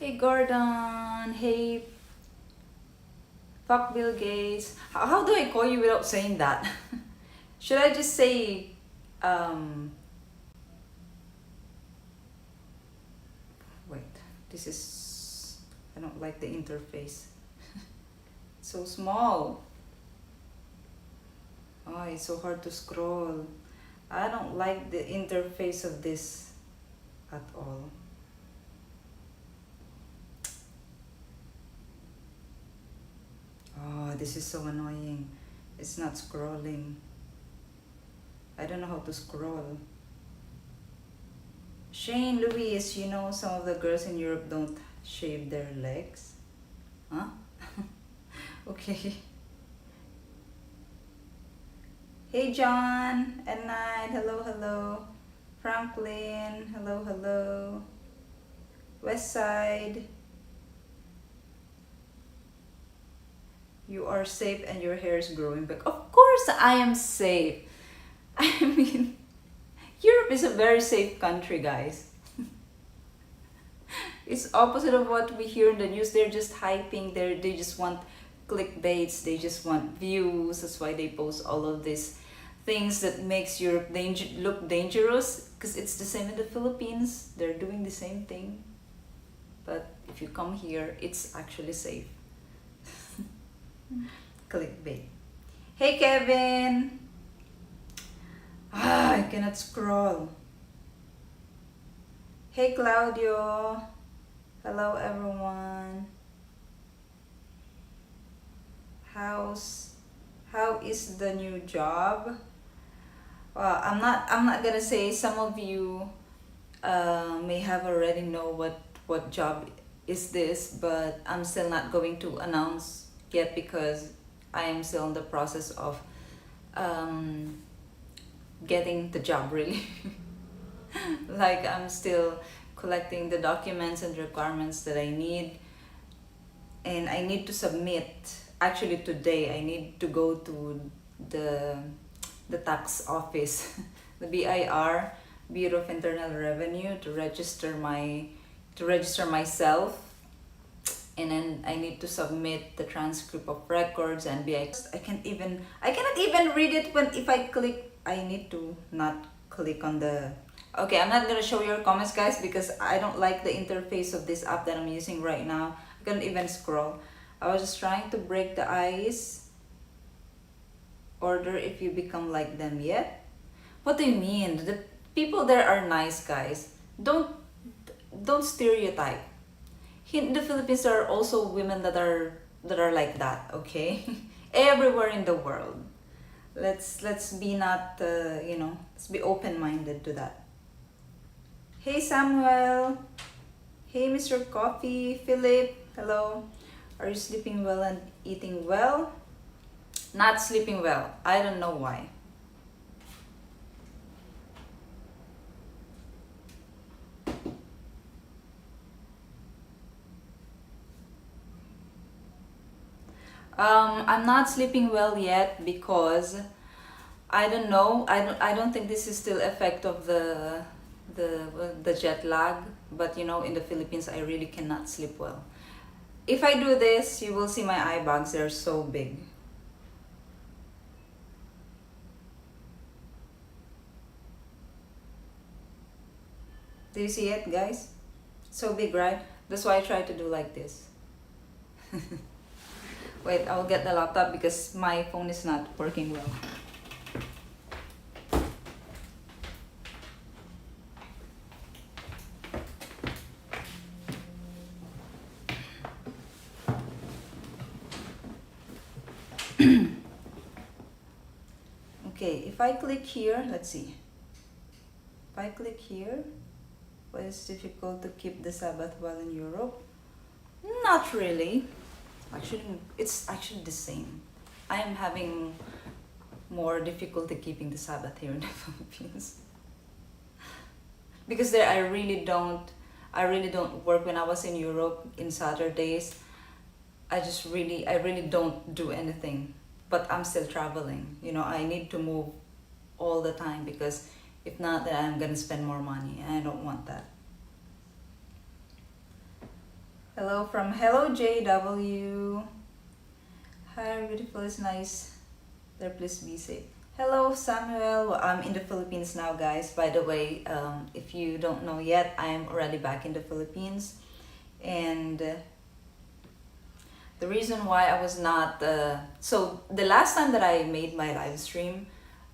Hey Gordon, hey fuck Bill Gates. How do I call you without saying that? Should I just say, um, wait, this is, I don't like the interface. So small. Oh, it's so hard to scroll. I don't like the interface of this at all. Oh, this is so annoying. It's not scrolling. I don't know how to scroll. Shane, Louise, you know some of the girls in Europe don't shave their legs? Huh? Okay. Hey John, at night, hello, hello. Franklin, hello, hello. West Side, you are safe and your hair is growing back. Of course I am safe. I mean, Europe is a very safe country, guys. It's opposite of what we hear in the news. They're just hyping, they just want clickbaits, they just want views. That's why they post all of these things that makes Europe look dangerous, because it's the same in the Philippines. They're doing the same thing. But if you come here, it's actually safe. Clickbait. Hey Kevin! I cannot scroll. Hey Claudio! Hello everyone. How is the new job? Well, I'm not gonna say. Some of you may have already know what job is this, but I'm still not going to announce yet because I am still in the process of um, getting the job really. Like I'm still collecting the documents and requirements that I need, and I need to submit. Actually today I need to go to the the tax office, the BIR, Bureau of Internal Revenue, to register myself, and then I need to submit the transcript of records and I cannot even read it when if I click. I need to not click on the. Okay, I'm not gonna show your comments, guys, because I don't like the interface of this app that I'm using right now. I couldn't even scroll. I was just trying to break the ice. Order if you become like them yet. What do you mean? The people there are nice, guys. Don't stereotype. In the Philippines, there are also women that are like that. Okay, everywhere in the world. Let's be not let's be open minded to that. Hey Samuel. Hey Mr. Coffee. Philip. Hello. Are you sleeping well and eating well? Not sleeping well. I don't know why. I'm not sleeping well yet because I don't know. I don't think this is still effect of the jet lag. But you know, in the Philippines, I really cannot sleep well. If I do this, you will see my eye bags. They're so big. Do you see it, guys? So big, right? That's why I try to do like this. Wait, I'll get the laptop because my phone is not working well. Okay, if I click here, let's see. If I click here, why is it difficult to keep the Sabbath while in Europe? Not really. Actually, it's actually the same. I am having more difficulty keeping the Sabbath here in the Philippines. Because there I really don't work. When I was in Europe in Saturdays, I really don't do anything. But I'm still traveling. You know, I need to move all the time because if not, then I'm gonna spend more money and I don't want that. Hello from Hello JW. Hi, beautiful is nice. There, please be safe. Hello, Samuel. Well, I'm in the Philippines now, guys. By the way, if you don't know yet, I'm already back in the Philippines. And the reason why I was not. So, the last time that I made my live stream,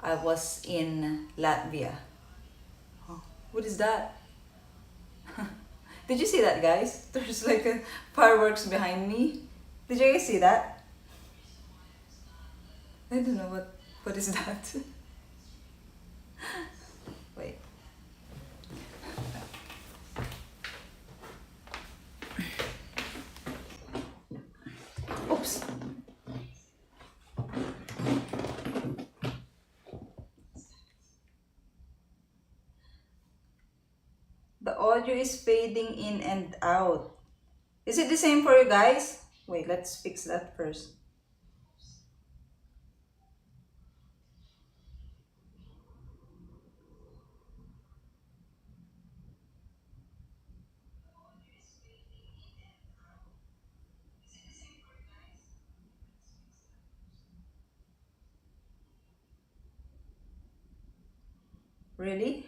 I was in Latvia. Oh, what is that? Did you see that, guys? There's like a fireworks behind me. Did you guys see that? I don't know what is that. Wait. Oops. The audio is fading in and out. Is it the same for you guys? Wait, let's fix that first. Really?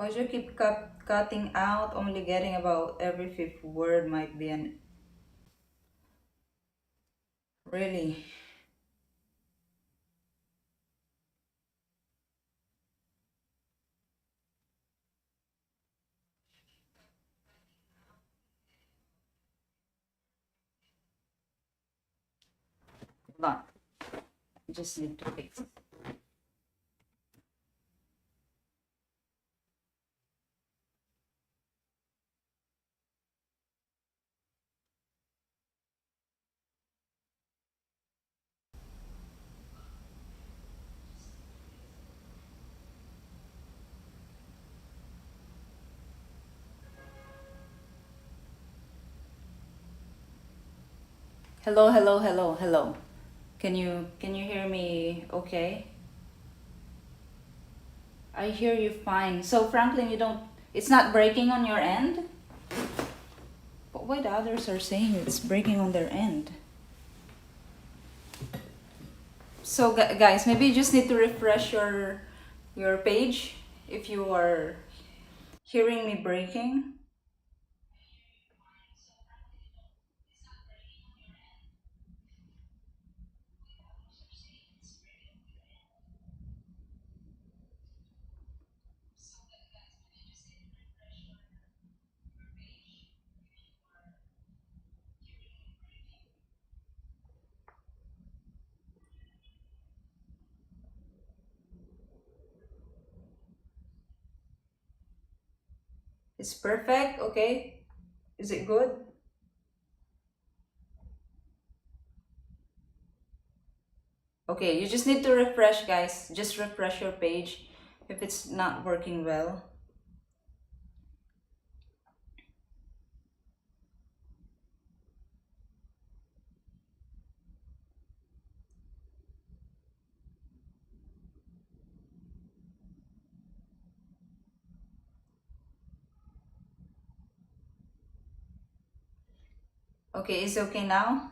Audio keep cutting out, only getting about every fifth word might be an... Really? Hold on. I just need to fix it. Hello, hello, hello, hello. Can you hear me okay? I hear you fine. So Franklin, you don't, it's not breaking on your end? But why the others are saying it's breaking on their end? So guys, maybe you just need to refresh your page if you are hearing me breaking. It's perfect, okay? Is it good? Okay, you just need to refresh, guys. Just refresh your page if it's not working well. Okay, is it okay now?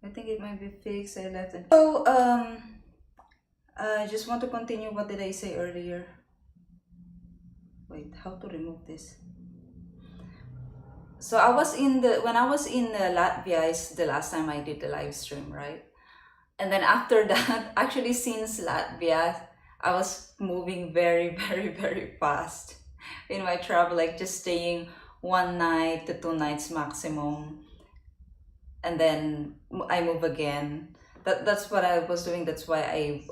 I think it might be fixed. I left it. So, I just want to continue. What did I say earlier? Wait, how to remove this? So I was in the when I was in Latvia is the last time I did the live stream, right? And then after that, actually since Latvia, I was moving very, very, very fast in my travel, like just staying 1 night to 2 nights maximum, and then I move again. That's what I was doing. That's why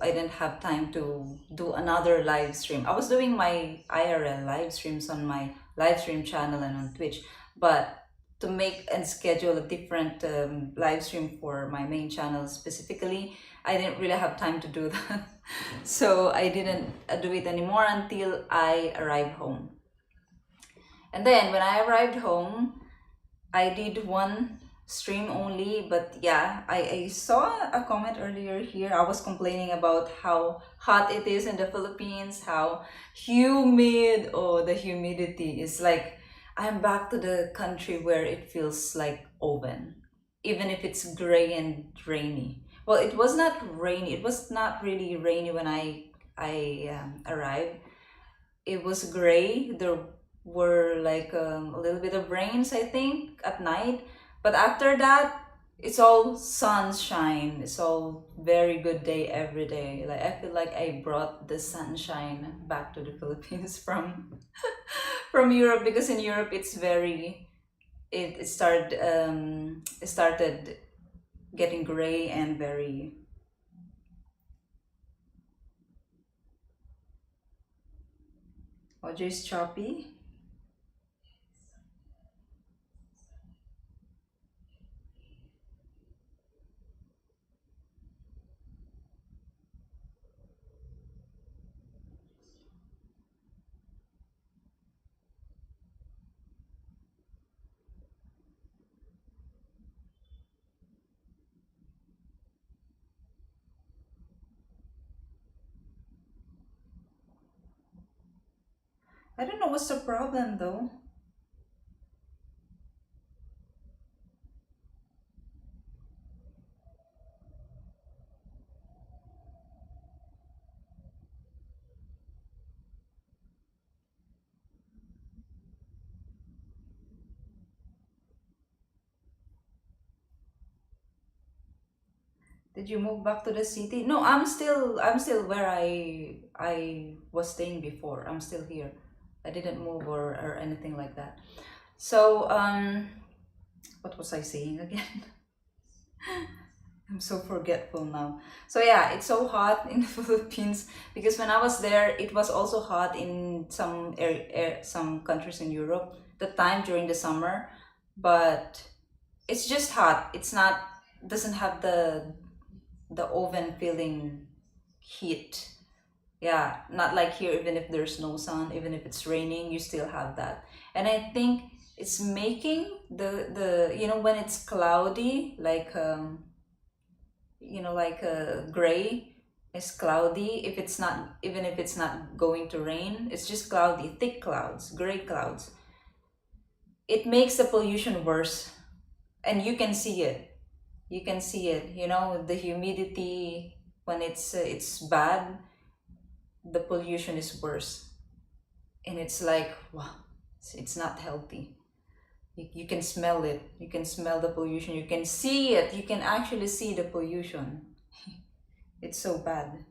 I didn't have time to do another live stream. I was doing my IRL live streams on my live stream channel and on Twitch, but to make and schedule a different live stream for my main channel specifically, I didn't really have time to do that. So I didn't do it anymore until I arrived home. And then when I arrived home, I did one stream only, but yeah, I saw a comment earlier here. I was complaining about how hot it is in the Philippines, how humid. Oh, the humidity is like I'm back to the country where it feels like oven, even if it's gray and rainy. Well, it was not rainy. It was not really rainy when I arrived. It was gray. There were like a little bit of rains, I think, at night. But after that, it's all sunshine. It's all very good day every day. Like I feel like I brought the sunshine back to the Philippines from Europe, because in Europe it's very it started getting gray and very. Audio is choppy. I don't know what's the problem though. Did you move back to the city? No, I'm still where I was staying before. I'm still here. I didn't move or anything like that. So what was I saying again? I'm so forgetful now. So yeah, it's so hot in the Philippines because when I was there, it was also hot in some countries in Europe. The time during the summer, but it's just hot. It's not doesn't have the oven feeling heat. Yeah, not like here, even if there's no sun, even if it's raining, you still have that. And I think it's making the when it's cloudy, like gray is cloudy, if it's not, even if it's not going to rain, it's just cloudy, thick clouds, gray clouds. It makes the pollution worse, and you can see it. You can see it, the humidity. When it's bad, the pollution is worse, and it's like, wow, it's not healthy. You can smell it, you can smell the pollution, you can see it, you can actually see the pollution. It's so bad.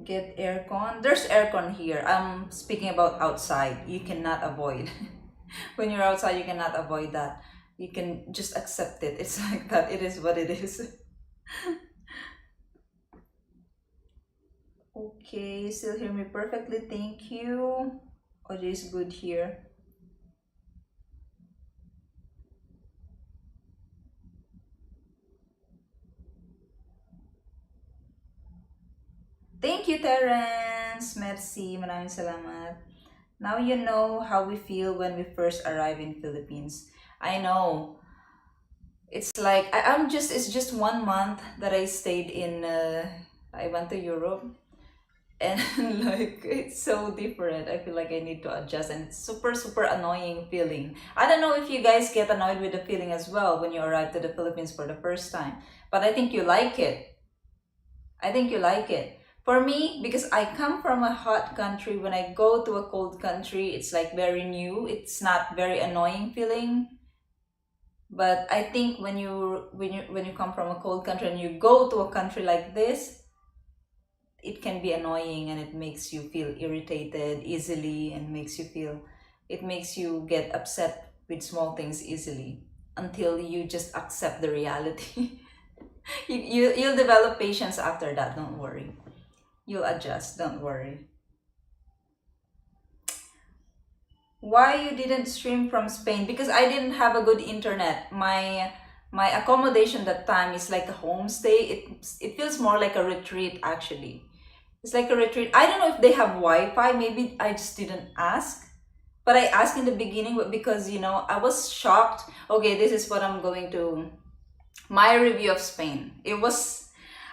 Get aircon. There's aircon here. I'm speaking about outside. You cannot avoid. When you're outside, you cannot avoid that. You can just accept it. It's like that. It is what it is. Okay, you still hear me perfectly. Thank you. Audio is good here. Thank you, Terence. Merci. Maraming salamat. Now you know how we feel when we first arrive in Philippines. I know. It's like it's just 1 month that I stayed in I went to Europe, and like it's so different. I feel like I need to adjust, and it's super super annoying feeling. I don't know if you guys get annoyed with the feeling as well when you arrive to the Philippines for the first time, but I think you like it. I think you like it. For me, because I come from a hot country, when I go to a cold country, it's like very new. It's not very annoying feeling. But I think when you come from a cold country and you go to a country like this, it can be annoying, and it makes you feel irritated easily, and it makes you get upset with small things easily. until you just accept the reality. You'll develop patience after that, don't worry. You'll adjust, don't worry. Why you didn't stream from Spain? Because I didn't have a good internet. My accommodation that time is like a homestay. It feels more like a retreat actually. It's like a retreat. I don't know if they have Wi-Fi. Maybe I just didn't ask. But I asked in the beginning because I was shocked. Okay, this is what I'm going to my review of Spain.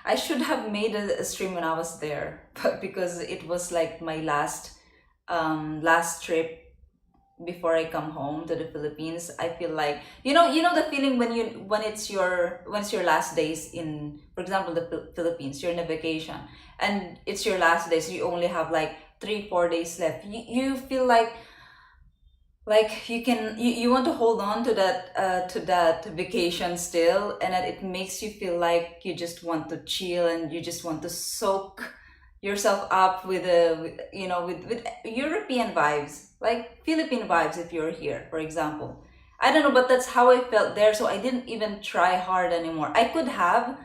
I should have made a stream when I was there, but because it was like my last trip before I come home to the Philippines, I feel like you know the feeling when it's your last days in, for example, the Philippines. You're in a vacation and it's your last days. You only have like 3-4 days left. You feel like you want to hold on to that vacation still, and that it makes you feel like you just want to chill and you just want to soak yourself up with European vibes, like Philippine vibes if you're here, for example. I don't know, but that's how I felt there, so I didn't even try hard anymore. I could have,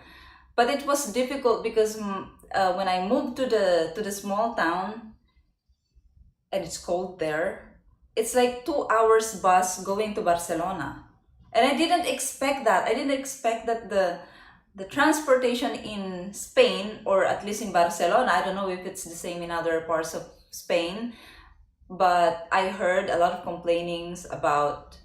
but it was difficult because when I moved to the small town, and it's cold there. It's like 2 hours bus going to Barcelona. And I didn't expect that. I didn't expect that the transportation in Spain, or at least in Barcelona, I don't know if it's the same in other parts of Spain, but I heard a lot of complainings about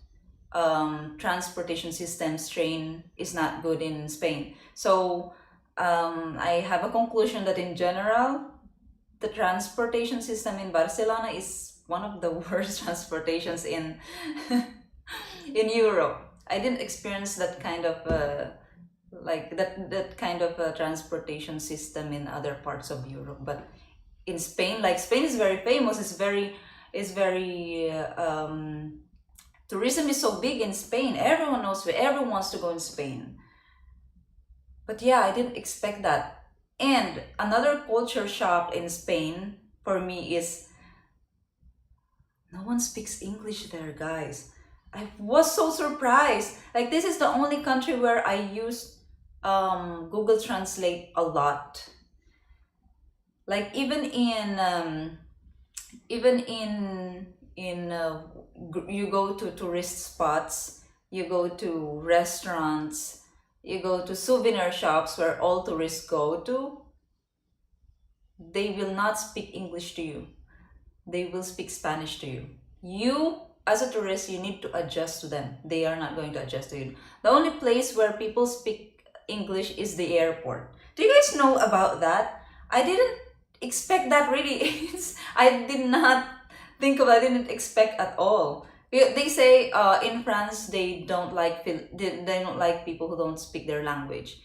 transportation systems. Train is not good in Spain. So I have a conclusion that in general, the transportation system in Barcelona is one of the worst transportations in Europe. I didn't experience that kind of transportation system in other parts of Europe, but in Spain, like Spain is very famous. It's very tourism is so big in Spain. Everyone knows everyone wants to go in Spain. But yeah, I didn't expect that. And another culture shock in Spain for me is no one speaks English there, guys. I was so surprised. Like, this is the only country where I use Google Translate a lot. Like, even in you go to tourist spots, you go to restaurants, you go to souvenir shops where all tourists go to, they will not speak English to you. They will speak Spanish to you. You, as a tourist, you need to adjust to them. They are not going to adjust to you. The only place where people speak English is the airport. Do you guys know about that? I didn't expect that really. I did not think about it, I didn't expect at all. They say in France they don't like people who don't speak their language.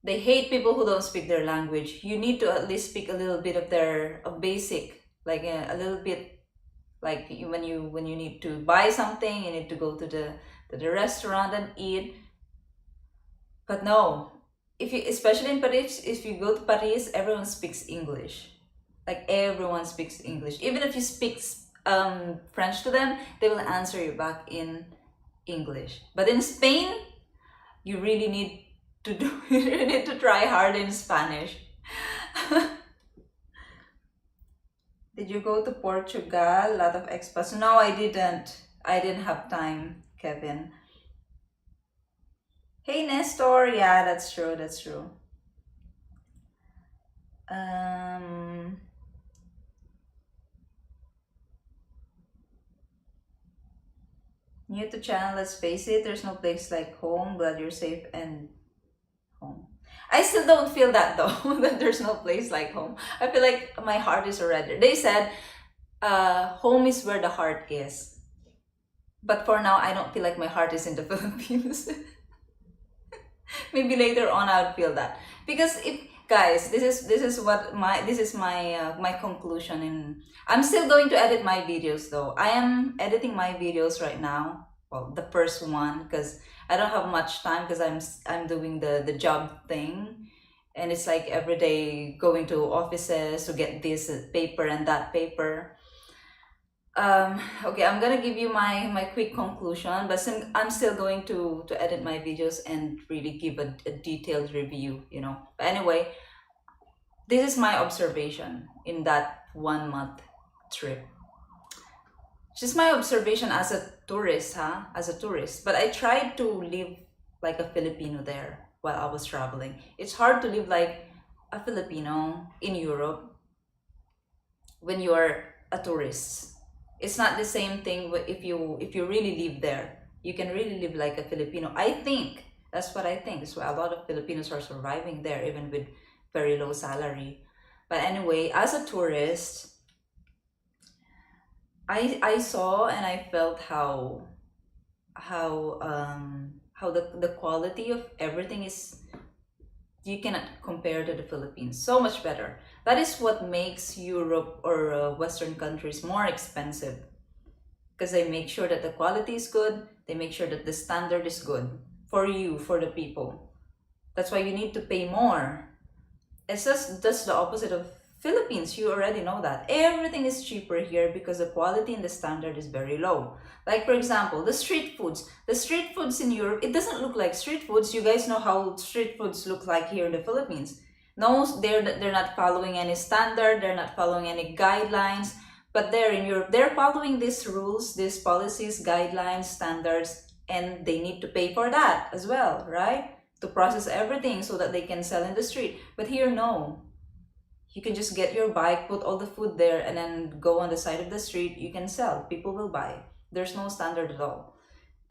They hate people who don't speak their language. You need to at least speak a little bit of their basic, like a little bit, like when you need to buy something, you need to go to the restaurant and eat. But no, if you, especially in Paris, if you go to Paris, everyone speaks English. Like, everyone speaks English. Even if you speak French to them, they will answer you back in English. But in Spain, you really need to do you really need to try hard in Spanish. Did you go to Portugal? A lot of expats. No, I didn't. I didn't have time, Kevin. Hey, Nestor. Yeah, that's true. That's true. Um, New to channel, let's face it. There's no place like home. Glad you're safe and home. I still don't feel that though, that there's no place like home. I feel like my heart is already. They said, home is where the heart is. But for now, I don't feel like my heart is in the Philippines. Maybe later on I'll feel that, because if, guys, this is my conclusion. In I'm still going to edit my videos though. I am editing my videos right now. Well, the first one, because I don't have much time, because I'm doing the job thing, and it's like every day going to offices to get this paper and that paper. Okay, I'm gonna give you my quick conclusion, but I'm still going to edit my videos and really give a detailed review, you know. But anyway, this is my observation in that 1 month trip. Just my observation as a tourist, huh? As a tourist. But I tried to live like a Filipino there while I was traveling. It's hard to live like a Filipino in Europe when you are a tourist. It's not the same thing if you really live there. You can really live like a Filipino. I think that's what I think. That's why a lot of Filipinos are surviving there even with very low salary. But anyway, as a tourist, I saw and I felt how the quality of everything is, you cannot compare to the Philippines. So much better. That is what makes Europe or Western countries more expensive, because they make sure that the quality is good. They make sure that the standard is good for you, for the people. That's why you need to pay more. It's just that's the opposite of Philippines. You already know that. Everything is cheaper here because the quality and the standard is very low. Like for example, the street foods. The street foods in Europe, it doesn't look like street foods. You guys know how street foods look like here in the Philippines. No, they're not following any standard, they're not following any guidelines. But there in Europe, they're following these rules, these policies, guidelines, standards, and they need to pay for that as well, right? To process everything so that they can sell in the street. But here, no. You can just get your bike, put all the food there, and then go on the side of the street. You can sell. People will buy. There's no standard at all.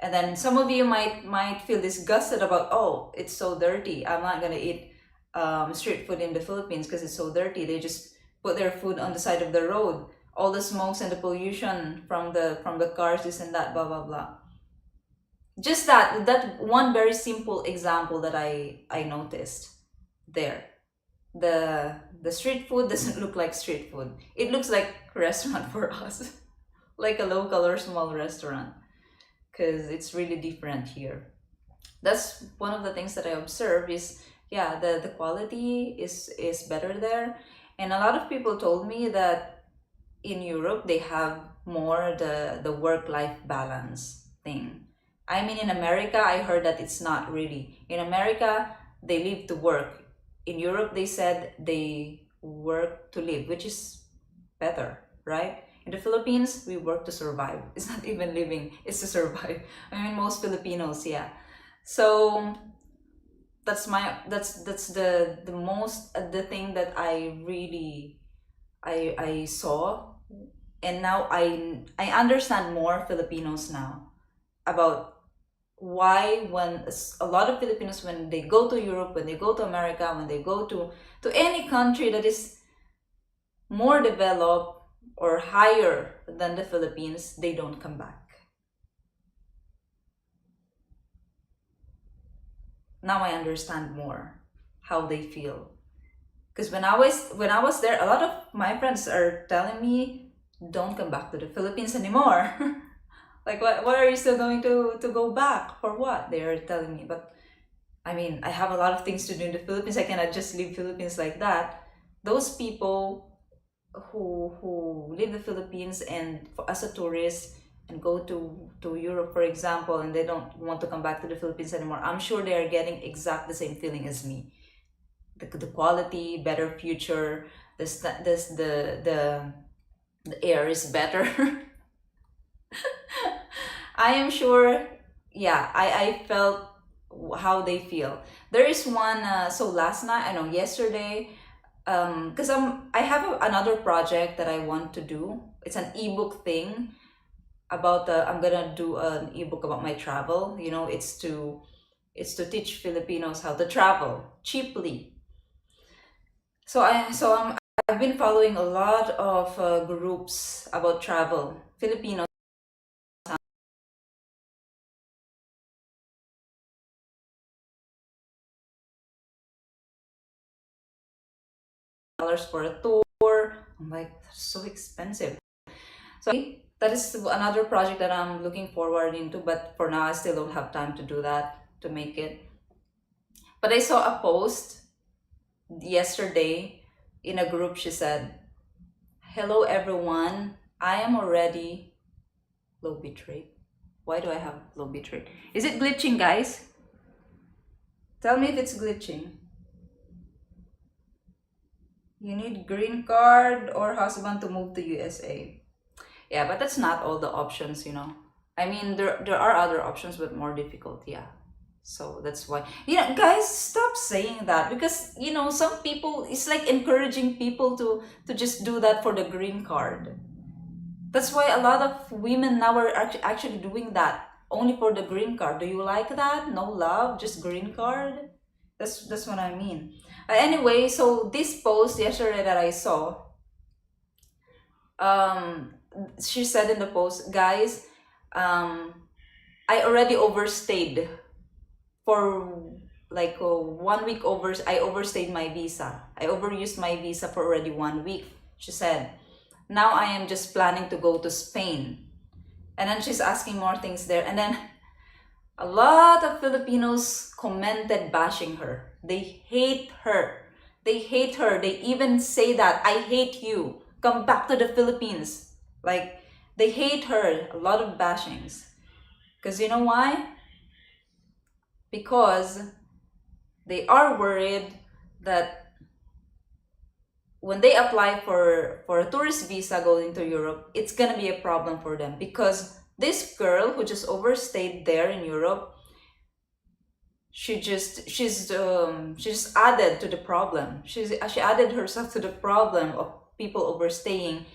And then some of you might feel disgusted about, oh, it's so dirty. I'm not gonna eat street food in the Philippines because it's so dirty. They just put their food on the side of the road. All the smokes and the pollution from the cars, this and that, blah blah blah. Just that one very simple example that I noticed there. The street food doesn't look like street food. It looks like restaurant for us, like a local or small restaurant, because it's really different here. That's one of the things that I observe is, yeah, the quality is better there. And a lot of people told me that in Europe they have more the work life balance thing. I mean, in America, I heard that it's not really. In America, they live to work. In Europe, they said they work to live, which is better, right? In the Philippines, we work to survive. It's not even living, it's to survive. I mean, most Filipinos, yeah. So that's the most the thing that I really I saw, and now I understand more Filipinos now about why when a lot of Filipinos, when they go to Europe, when they go to America, when they go to any country that is more developed or higher than the Philippines, they don't come back. Now I understand more how they feel. Because when I was there, a lot of my friends are telling me, don't come back to the Philippines anymore. Like what are you still going to go back for? What they are telling me. But I mean, I have a lot of things to do in the Philippines. I cannot just leave Philippines like that. Those people who leave the Philippines and as a tourist and go to Europe, for example, and they don't want to come back to the Philippines anymore, I'm sure they are getting exact the same feeling as me. The quality, better future, the air is better. I am sure, yeah, I felt how they feel. There is one, so last night, I know yesterday, because I have another project that I want to do. It's an ebook thing about I'm gonna do an ebook about my travel. You know, it's to teach Filipinos how to travel cheaply. I've been following a lot of groups about travel. Filipinos dollars for a tour. I'm like, that's so expensive. So that is another project that I'm looking forward into, but for now I still don't have time to do that, to make it. But I saw a post yesterday in a group. She said, "Hello everyone. I am already low bitrate. Why do I have low bitrate? Is it glitching, guys? Tell me if it's glitching. You need green card or husband to move to USA. Yeah, but that's not all the options, you know. I mean, there are other options, but more difficult. Yeah. So that's why, guys, stop saying that, because some people, it's like encouraging people to just do that for the green card. That's why a lot of women now are actually doing that only for the green card. Do you like that? No love, just green card. That's what I mean. Anyway, so this post yesterday that I saw, um, she said in the post, guys, um, I already overstayed for like 1 week over. I overstayed my visa. I overused my visa for already 1 week. She said, now I am just planning to go to Spain. And then she's asking more things there. And then a lot of Filipinos commented bashing her. They hate her. They hate her. They even say that, I hate you. Come back to the Philippines. Like, they hate her. A lot of bashings. Because you know why? Because they are worried that when they apply for a tourist visa going to Europe, it's gonna be a problem for them, because this girl who just overstayed there in Europe, she's added to the problem. She added herself to the problem of people overstaying,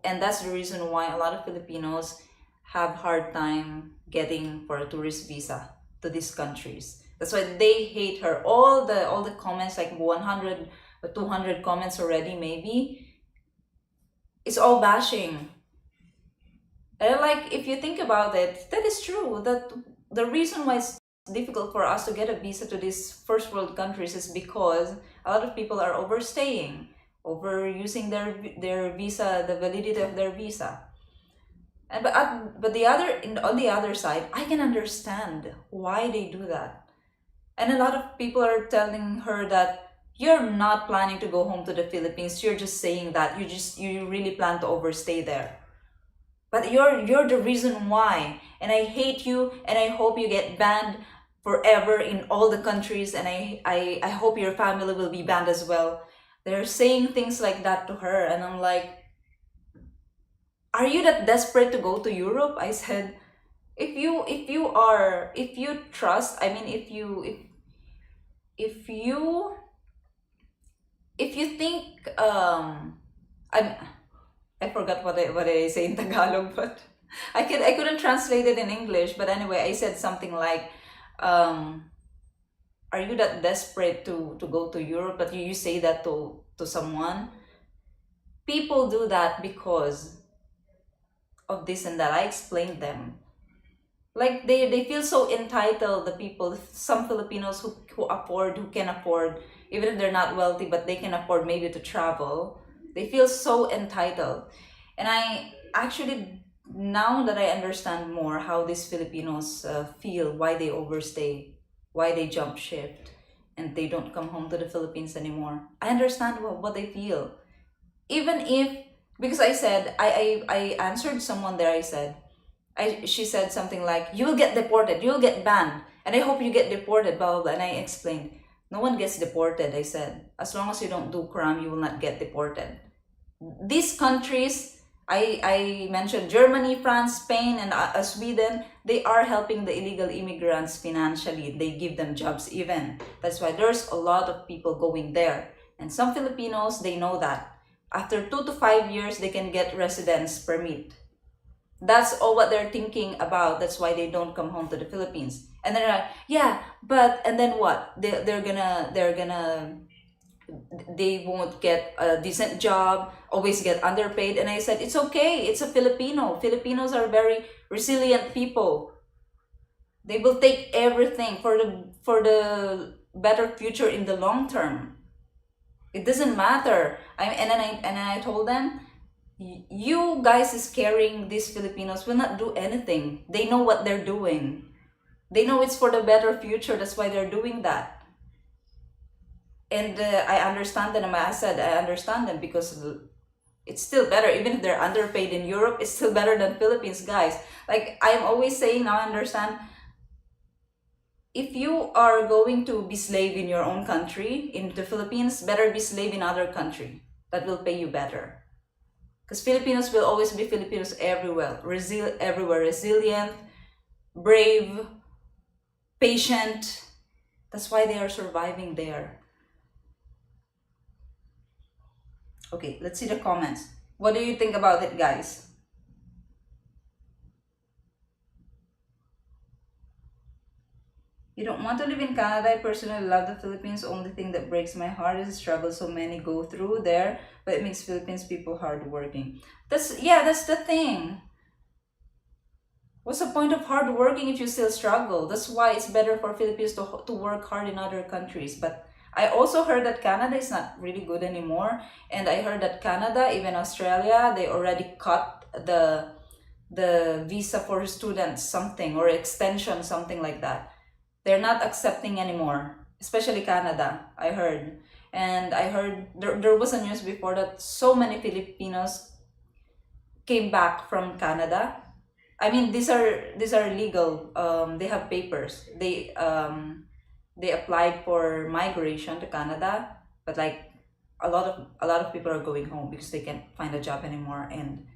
and that's the reason why a lot of Filipinos have hard time getting for a tourist visa to these countries. That's why they hate her. All the comments, like 100 or 200 comments already, maybe, it's all bashing. And like, if you think about it, that is true. That the reason why it's difficult for us to get a visa to these first world countries is because a lot of people are overstaying, overusing their visa, the validity of their visa. And but on the other side, I can understand why they do that. And a lot of people are telling her that you're not planning to go home to the Philippines. You're just saying that you really plan to overstay there. But you're the reason why. And I hate you, and I hope you get banned forever in all the countries, and I hope your family will be banned as well. They're saying things like that to her, and I'm like, are you that desperate to go to Europe? I said, if you trust, I mean, if you if you think, I'm I forgot what I say in Tagalog, but I couldn't translate it in English. But anyway, I said something like, um, "Are you that desperate to go to Europe?" But you say that to someone. People do that because of this and that. I explained them. Like, they feel so entitled. The people, some Filipinos who can afford, even if they're not wealthy, but they can afford maybe to travel. They feel so entitled. And I actually, now that I understand more how these Filipinos feel, why they overstay, why they jump shift, and they don't come home to the Philippines anymore, I understand what they feel. Even if, because I said, I answered someone there. I said, she said something like, "You will get deported, you will get banned, and I hope you get deported, blah, blah, blah." And I explained, no one gets deported. I said, as long as you don't do crime, you will not get deported. These countries, I mentioned Germany, France, Spain, and Sweden, they are helping the illegal immigrants financially. They give them jobs even. That's why there's a lot of people going there. And some Filipinos, they know that. After 2 to 5 years, they can get residence permit. That's all what they're thinking about. That's why they don't come home to the Philippines. And they're like, yeah, but, and then what? They won't get a decent job, always get underpaid. And I said, it's okay. It's a Filipino. Filipinos are very resilient people. They will take everything for the better future in the long term. It doesn't matter. And then I told them, you guys is carrying these Filipinos will not do anything. They know what they're doing. They know it's for the better future. That's why they're doing that. And I understand them. I said, I understand them, because It's still better. Even if they're underpaid in Europe, it's still better than Philippines, guys. Like I'm always saying, now I understand, if you are going to be slave in your own country, in the Philippines, better be slave in other country. That will pay you better. Because Filipinos will always be Filipinos everywhere. Everywhere. Resilient, brave, patient. That's why they are surviving there. Okay, let's see the comments. What do you think about it, guys? You don't want to live in Canada. I personally love the Philippines. Only thing that breaks my heart is the struggle so many go through there, but it makes Philippines people hardworking. That's the thing. What's the point of hard working if you still struggle? That's why it's better for Filipinos to work hard in other countries. But I also heard that Canada is not really good anymore. And I heard that Canada, even Australia, they already cut the visa for students something, or extension, something like that. They're not accepting anymore, especially Canada, I heard. And I heard there was a news before that so many Filipinos came back from Canada. I mean, these are legal. They have papers. They applied for migration to Canada, but like a lot of people are going home because they can't find a job anymore, and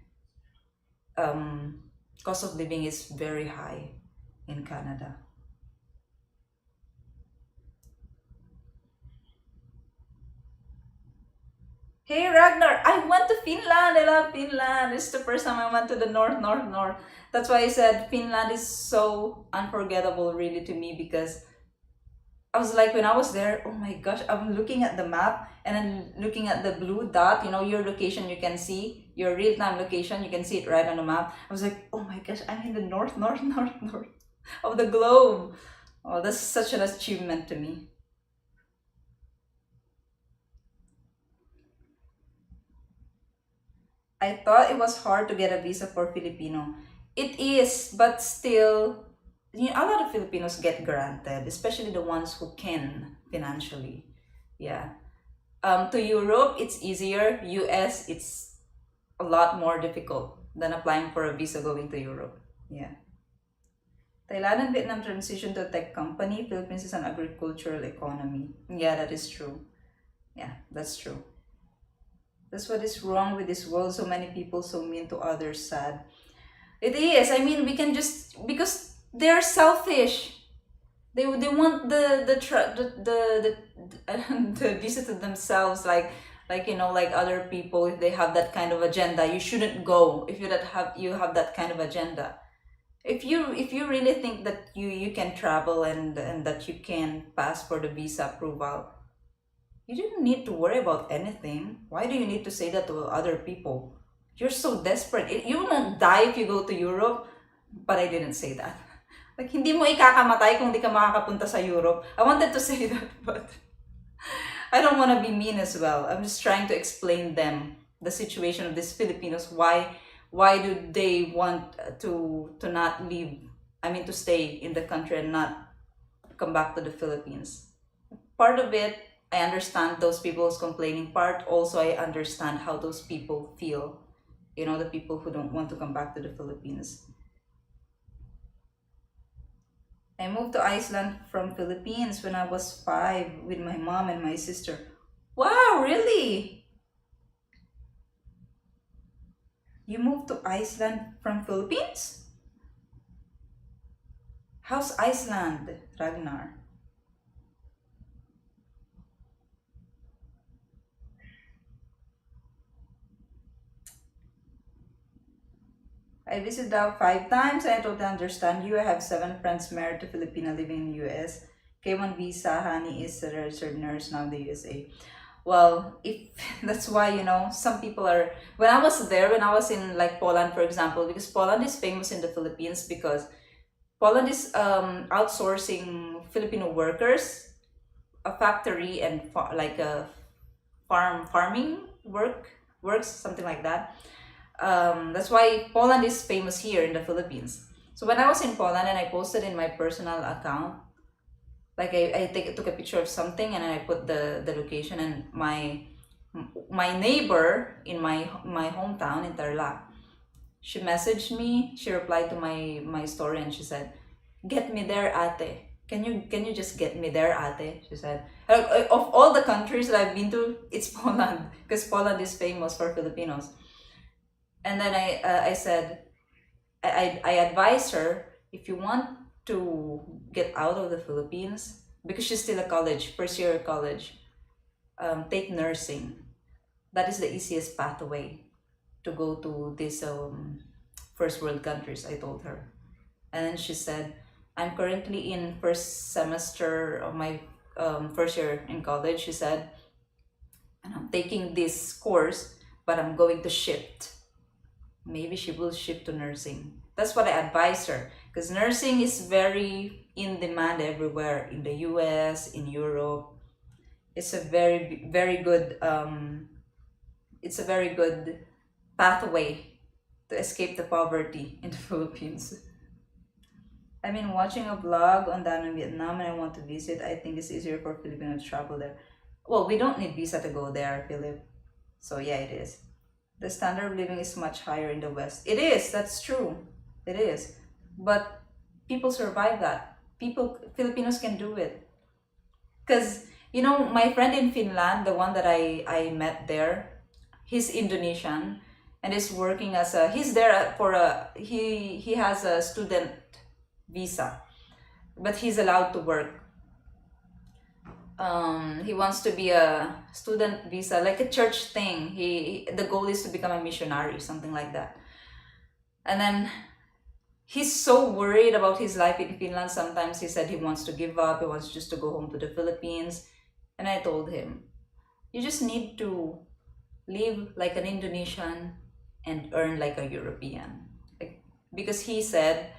um, cost of living is very high in Canada. Hey Ragnar, I went to Finland. I love Finland. It's the first time I went to the north, north, north. That's why I said Finland is so unforgettable, really, to me, because I was like, when I was there, oh my gosh, I'm looking at the map and then looking at the blue dot, your location, you can see your real time location, you can see it right on the map. I was like, oh my gosh, I'm in the north, north, north, north of the globe. Oh, that's such an achievement to me. I thought it was hard to get a visa for Filipino. It is, but still, a lot of Filipinos get granted, especially the ones who can financially. Yeah. To Europe, it's easier. US, it's a lot more difficult than applying for a visa going to Europe. Yeah. Thailand and Vietnam transition to a tech company. Philippines is an agricultural economy. Yeah, that is true. Yeah, that's true. That's what is wrong with this world. So many people so mean to others. Sad. It is. I mean, we can just, because they're selfish. They want the visa to themselves, like like other people. If they have that kind of agenda, you shouldn't go. If you have that kind of agenda. If you really think that you can travel, and that you can pass for the visa approval, you didn't need to worry about anything. Why do you need to say that to other people? You're so desperate. You won't die if you go to Europe, but I didn't say that. Like, hindi mo ikakamatay kung di ka makakapunta sa Europe. I wanted to say that, but I don't want to be mean as well. I'm just trying to explain them the situation of these Filipinos. Why do they want to not leave? I mean, to stay in the country and not come back to the Philippines. Part of it, I understand those people's complaining. Part also, I understand how those people feel. The people who don't want to come back to the Philippines. I moved to Iceland from Philippines when I was 5 with my mom and my sister. Wow, really? You moved to Iceland from Philippines? How's Iceland, Ragnar? I visited out 5 times. I totally understand you. I have 7 friends married to Filipina living in the US. K1 visa, honey is a registered nurse now in the USA. Well, if that's why, some people are, when I was there, when I was in like Poland, for example, because Poland is famous in the Philippines, because Poland is outsourcing Filipino workers a factory and like a farming works, something like that. That's why Poland is famous here in the Philippines. So when I was in Poland and I posted in my personal account, like I took a picture of something and I put the location, and my neighbor in my hometown in Tarlac, she messaged me. She replied to my story and she said, "Get me there, ate. Can you just get me there, ate?" She said. Of all the countries that I've been to, it's Poland because Poland is famous for Filipinos. And then I said, I advised her, if you want to get out of the Philippines, because she's still a college, first year of college, take nursing. That is the easiest pathway to go to these first world countries, I told her. And then she said, I'm currently in first semester of my first year in college. She said, and I'm taking this course, but I'm going to shift. Maybe she will shift to nursing. That's what I advise her, because nursing is very in demand everywhere in the US, in Europe. It's a very good it's a very good pathway to escape the poverty in the Philippines. I've been watching a vlog on that in Vietnam and I want to visit. I think it's easier for Filipinos to travel there. Well, we don't need visa to go there, Philip. So yeah, it is. The standard of living is much higher in the West. It is, that's true. It is. But people survive that. Filipinos can do it. Because, my friend in Finland, the one that I met there, he's Indonesian and is working he's there he has a student visa, but he's allowed to work. He wants to be a student visa, like a church thing. The goal is to become a missionary, something like that. And then he's so worried about his life in Finland. Sometimes he said he wants to give up. He wants just to go home to the Philippines. And I told him, you just need to live like an Indonesian and earn like a European. Because he said,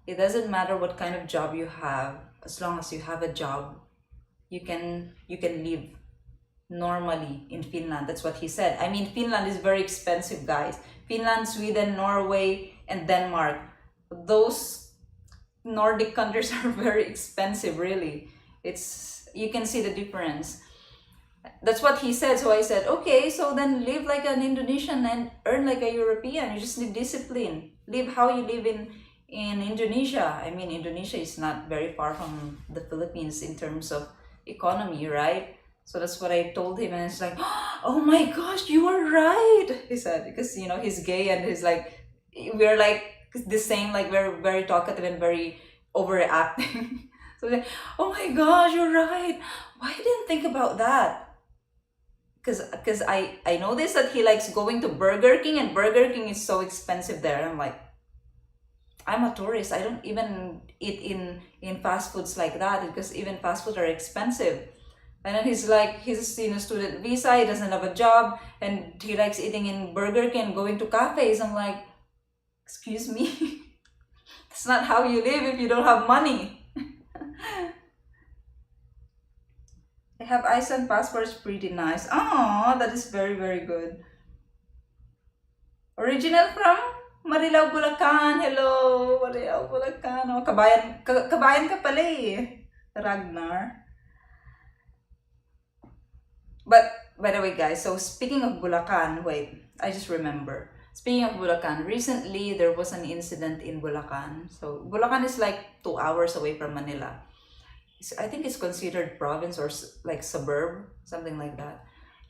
it doesn't matter what kind of job you have, as long as you have a job, you can live normally in Finland. That's what he said. I mean, Finland is very expensive, guys. Finland, Sweden, Norway, and Denmark. Those Nordic countries are very expensive, really. You can see the difference. That's what he said. So I said, okay, so then live like an Indonesian and earn like a European. You just need discipline. Live how you live in Indonesia. I mean, Indonesia is not very far from the Philippines in terms of economy, right? So that's what I told him, and it's like, oh my gosh, you are right, he said, because he's gay and he's like, we're like the same, like we're very talkative and very overreacting. So like, oh my gosh, you're right. Why I didn't think about that? Because I noticed that he likes going to Burger King, and Burger King is so expensive there. I'm like, I'm a tourist. I don't even eat in fast foods like that, because even fast foods are expensive. And then he's like, he's in a student visa, he doesn't have a job, and he likes eating in Burger King, going to cafes. I'm like, excuse me? That's not how you live if you don't have money. I have Iceland passports, pretty nice. Oh, that is very, very good. Original from Marilao, Bulacan. Hello, Marilao, Bulacan. Oh, kabayan ka pala eh, Ragnar. But by the way, guys, so speaking of Bulacan, wait, I just remember. Speaking of Bulacan, recently there was an incident in Bulacan. So Bulacan is like 2 hours away from Manila. I think it's considered province or like suburb, something like that.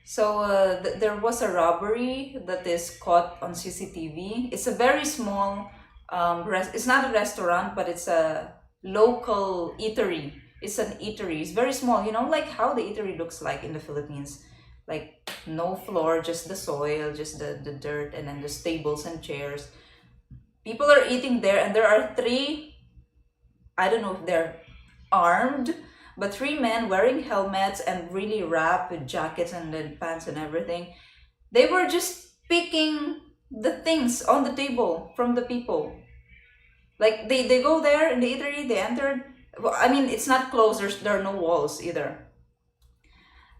So there was a robbery that is caught on CCTV. It's a very small, it's not a restaurant, but it's a local eatery. It's an eatery. It's very small, like how the eatery looks like in the Philippines. Like no floor, just the soil, just the dirt, and then there's tables and chairs. People are eating there, and there are 3, I don't know if they're armed, but 3 men wearing helmets and really wrapped with jackets and then pants and everything. They were just picking the things on the table from the people. Like they go there in the eatery, they entered. Well, I mean, it's not closed, there are no walls either.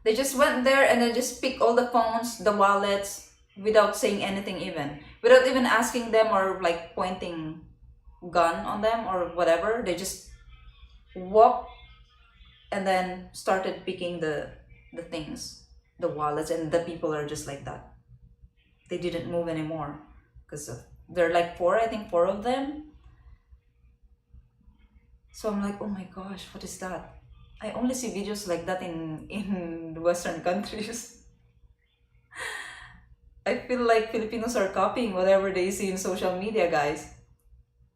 They just went there and then just pick all the phones, the wallets, without saying anything even. Without even asking them or like pointing gun on them or whatever. They just walked and then started picking the things. the wallets, and the people are just like that. They didn't move anymore because they're like four, I think four of them. So I'm like, oh my gosh, what is that? I only see videos like that in Western countries. I feel like Filipinos are copying whatever they see in social media, guys.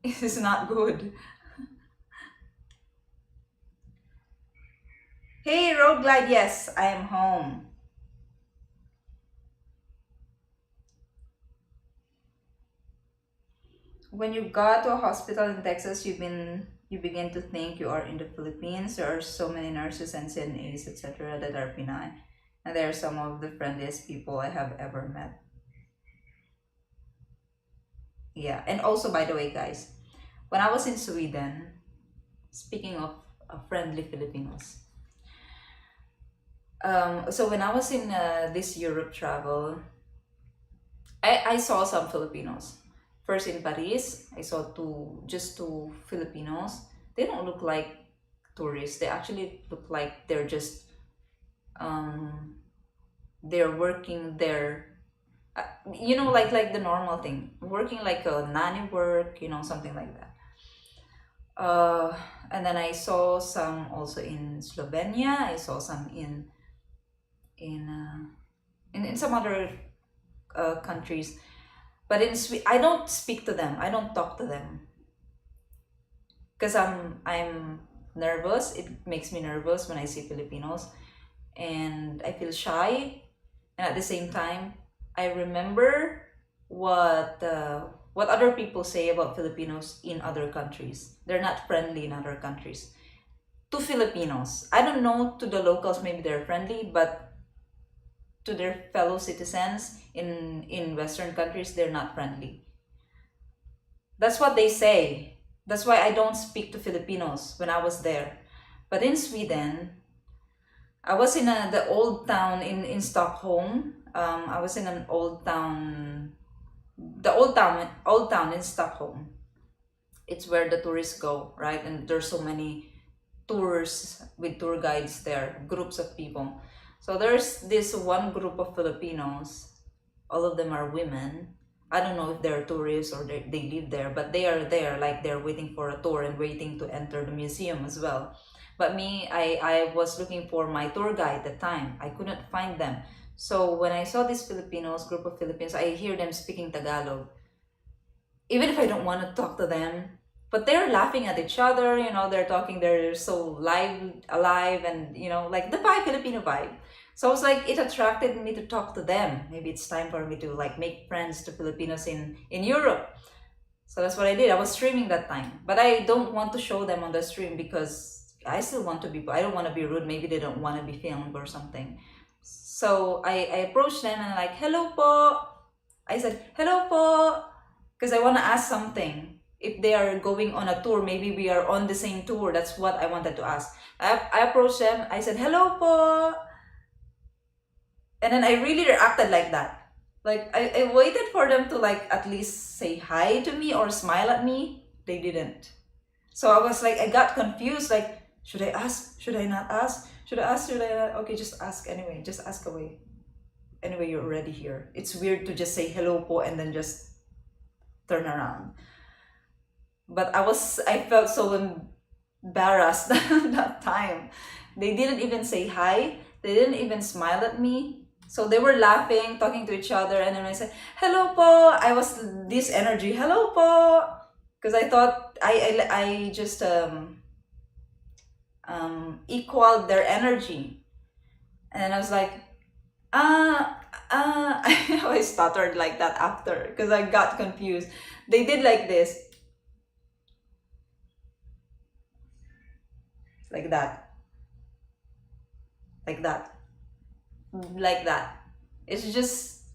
It is not good. Hey, Road Glide, yes, I am home. When you got to a hospital in Texas, you begin to think you are in the Philippines. There are so many nurses and CNAs, etc., that are Pinay, and they are some of the friendliest people I have ever met. Yeah, and also by the way, guys, when I was in Sweden, speaking of friendly Filipinos, so when I was in this Europe travel, I saw some Filipinos. First in Paris, I saw two Filipinos. They don't look like tourists. They actually look like um they're working there. Like the normal thing, working like a nanny work, something like that. Uh, and then I saw some also in Slovenia. I saw some in uh, in some other countries. But I don't speak to them. I don't talk to them because I'm nervous. It makes me nervous when I see Filipinos, and I feel shy. And at the same time, I remember what other people say about Filipinos in other countries. They're not friendly in other countries. To Filipinos, I don't know, to the locals maybe they're friendly, but to their fellow citizens in Western countries, they're not friendly. That's what they say. That's why I don't speak to Filipinos when I was there. But in Sweden, I was in the old town in Stockholm. I was in an old town, the old town in Stockholm. It's where the tourists go, right? And there's so many tours with tour guides there, groups of people. So there's this one group of Filipinos. All of them are women. I don't know if they're tourists or they live there, but they are there, like they're waiting for a tour and waiting to enter the museum as well. But me, I was looking for my tour guide at the time. I couldn't find them. So when I saw this Filipinos, group of Filipinos, I hear them speaking Tagalog. Even if I don't want to talk to them, but they're laughing at each other, they're talking, they're so alive, and like the vibe, Filipino vibe. So I was like, it attracted me to talk to them. Maybe it's time for me to like make friends to Filipinos in Europe. So that's what I did. I was streaming that time, but I don't want to show them on the stream because I still want to be. I don't want to be rude. Maybe they don't want to be filmed or something. So I approached them and like, hello po. I said hello po because I want to ask something. If they are going on a tour, maybe we are on the same tour. That's what I wanted to ask. I approached them. I said hello po. And then I really reacted like that. Like I waited for them to like at least say hi to me or smile at me. They didn't. So I was like, I got confused. Like, should I ask? Should I not ask? Should I ask? Should I not? Okay, just ask anyway. Just ask away. Anyway, you're already here. It's weird to just say hello po and then just turn around. But I felt so embarrassed that time. They didn't even say hi. They didn't even smile at me. So they were laughing, talking to each other, and then I said, "Hello po." I was this energy, "Hello po," because I thought I just equaled their energy, and I was like, I stuttered like that after because I got confused. They did like this, like that, like that, like that. It's just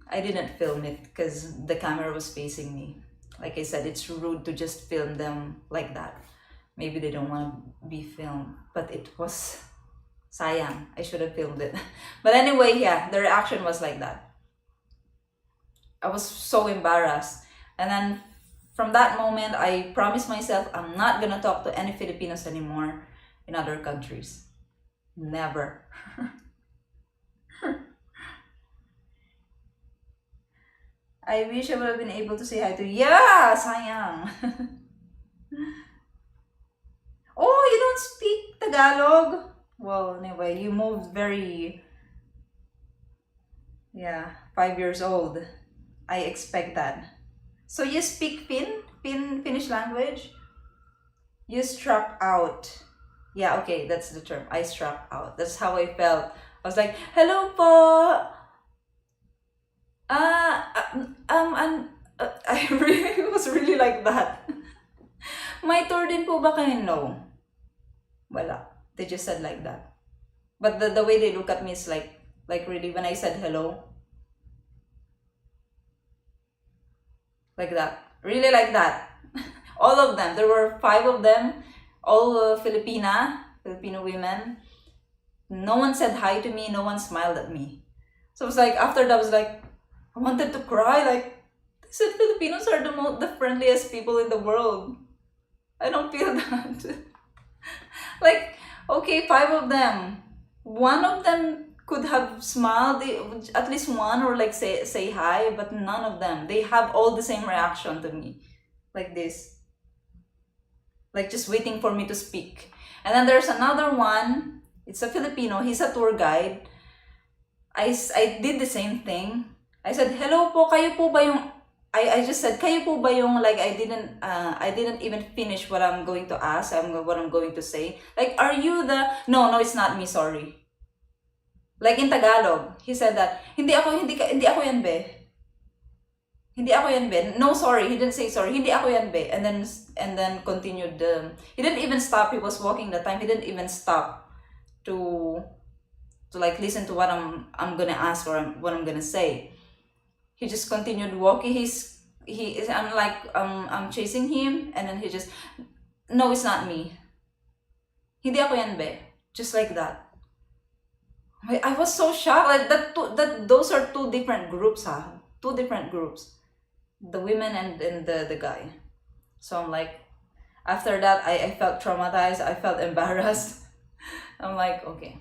I didn't film it because the camera was facing me. Like I said, it's rude to just film them like that. Maybe they don't want to be filmed, but it was sayang. I should have filmed it. But anyway, yeah, the reaction was like that. I was so embarrassed. And then from that moment, I promised myself I'm not gonna talk to any Filipinos anymore in other countries. Never. I wish I would have been able to say hi to you. Yeah, sayang. Oh, you don't speak Tagalog? Well, anyway, you moved very, yeah, 5 years old. I expect that. So you speak Finnish language? You struck out. Yeah, okay, that's the term. I struck out. That's how I felt. I was like, hello po. I'm, I really was really like that. May tour din po ba kayo? No. Wala. They just said like that. But the way they look at me is like really when I said hello, like that. Really like that. All of them. There were 5 of them, all Filipino women. No one said hi to me. No one smiled at me. So it was like after that, I was like, I wanted to cry. Like they said, Filipinos are the friendliest people in the world. I don't feel that. Like okay, 5 of them. One of them could have smiled, at least one, or like say hi, but none of them. They have all the same reaction to me, like this, like just waiting for me to speak. And then there's another one. It's a Filipino. He's a tour guide. I did the same thing. I said, hello po, kayo po ba yung, I just said, kayo po ba yung, like, I didn't even finish what I'm going to ask, what I'm going to say. Like, are you the, no, it's not me, sorry. Like in Tagalog, he said that, hindi ako yan be. Hindi ako yan be. No, sorry, he didn't say sorry. Hindi ako yan be. And then continued, he didn't even stop, he was walking the time, he didn't even stop to like listen to what I'm gonna ask or what I'm gonna say. He just continued walking. I'm like I'm chasing him, and then he just, no, it's not me. Hindi ako yan be. Just like that. I was so shocked. Like that those are 2 different groups, 2 different groups. The women and the guy. So I'm like, after that I felt traumatized. I felt embarrassed. I'm like, okay,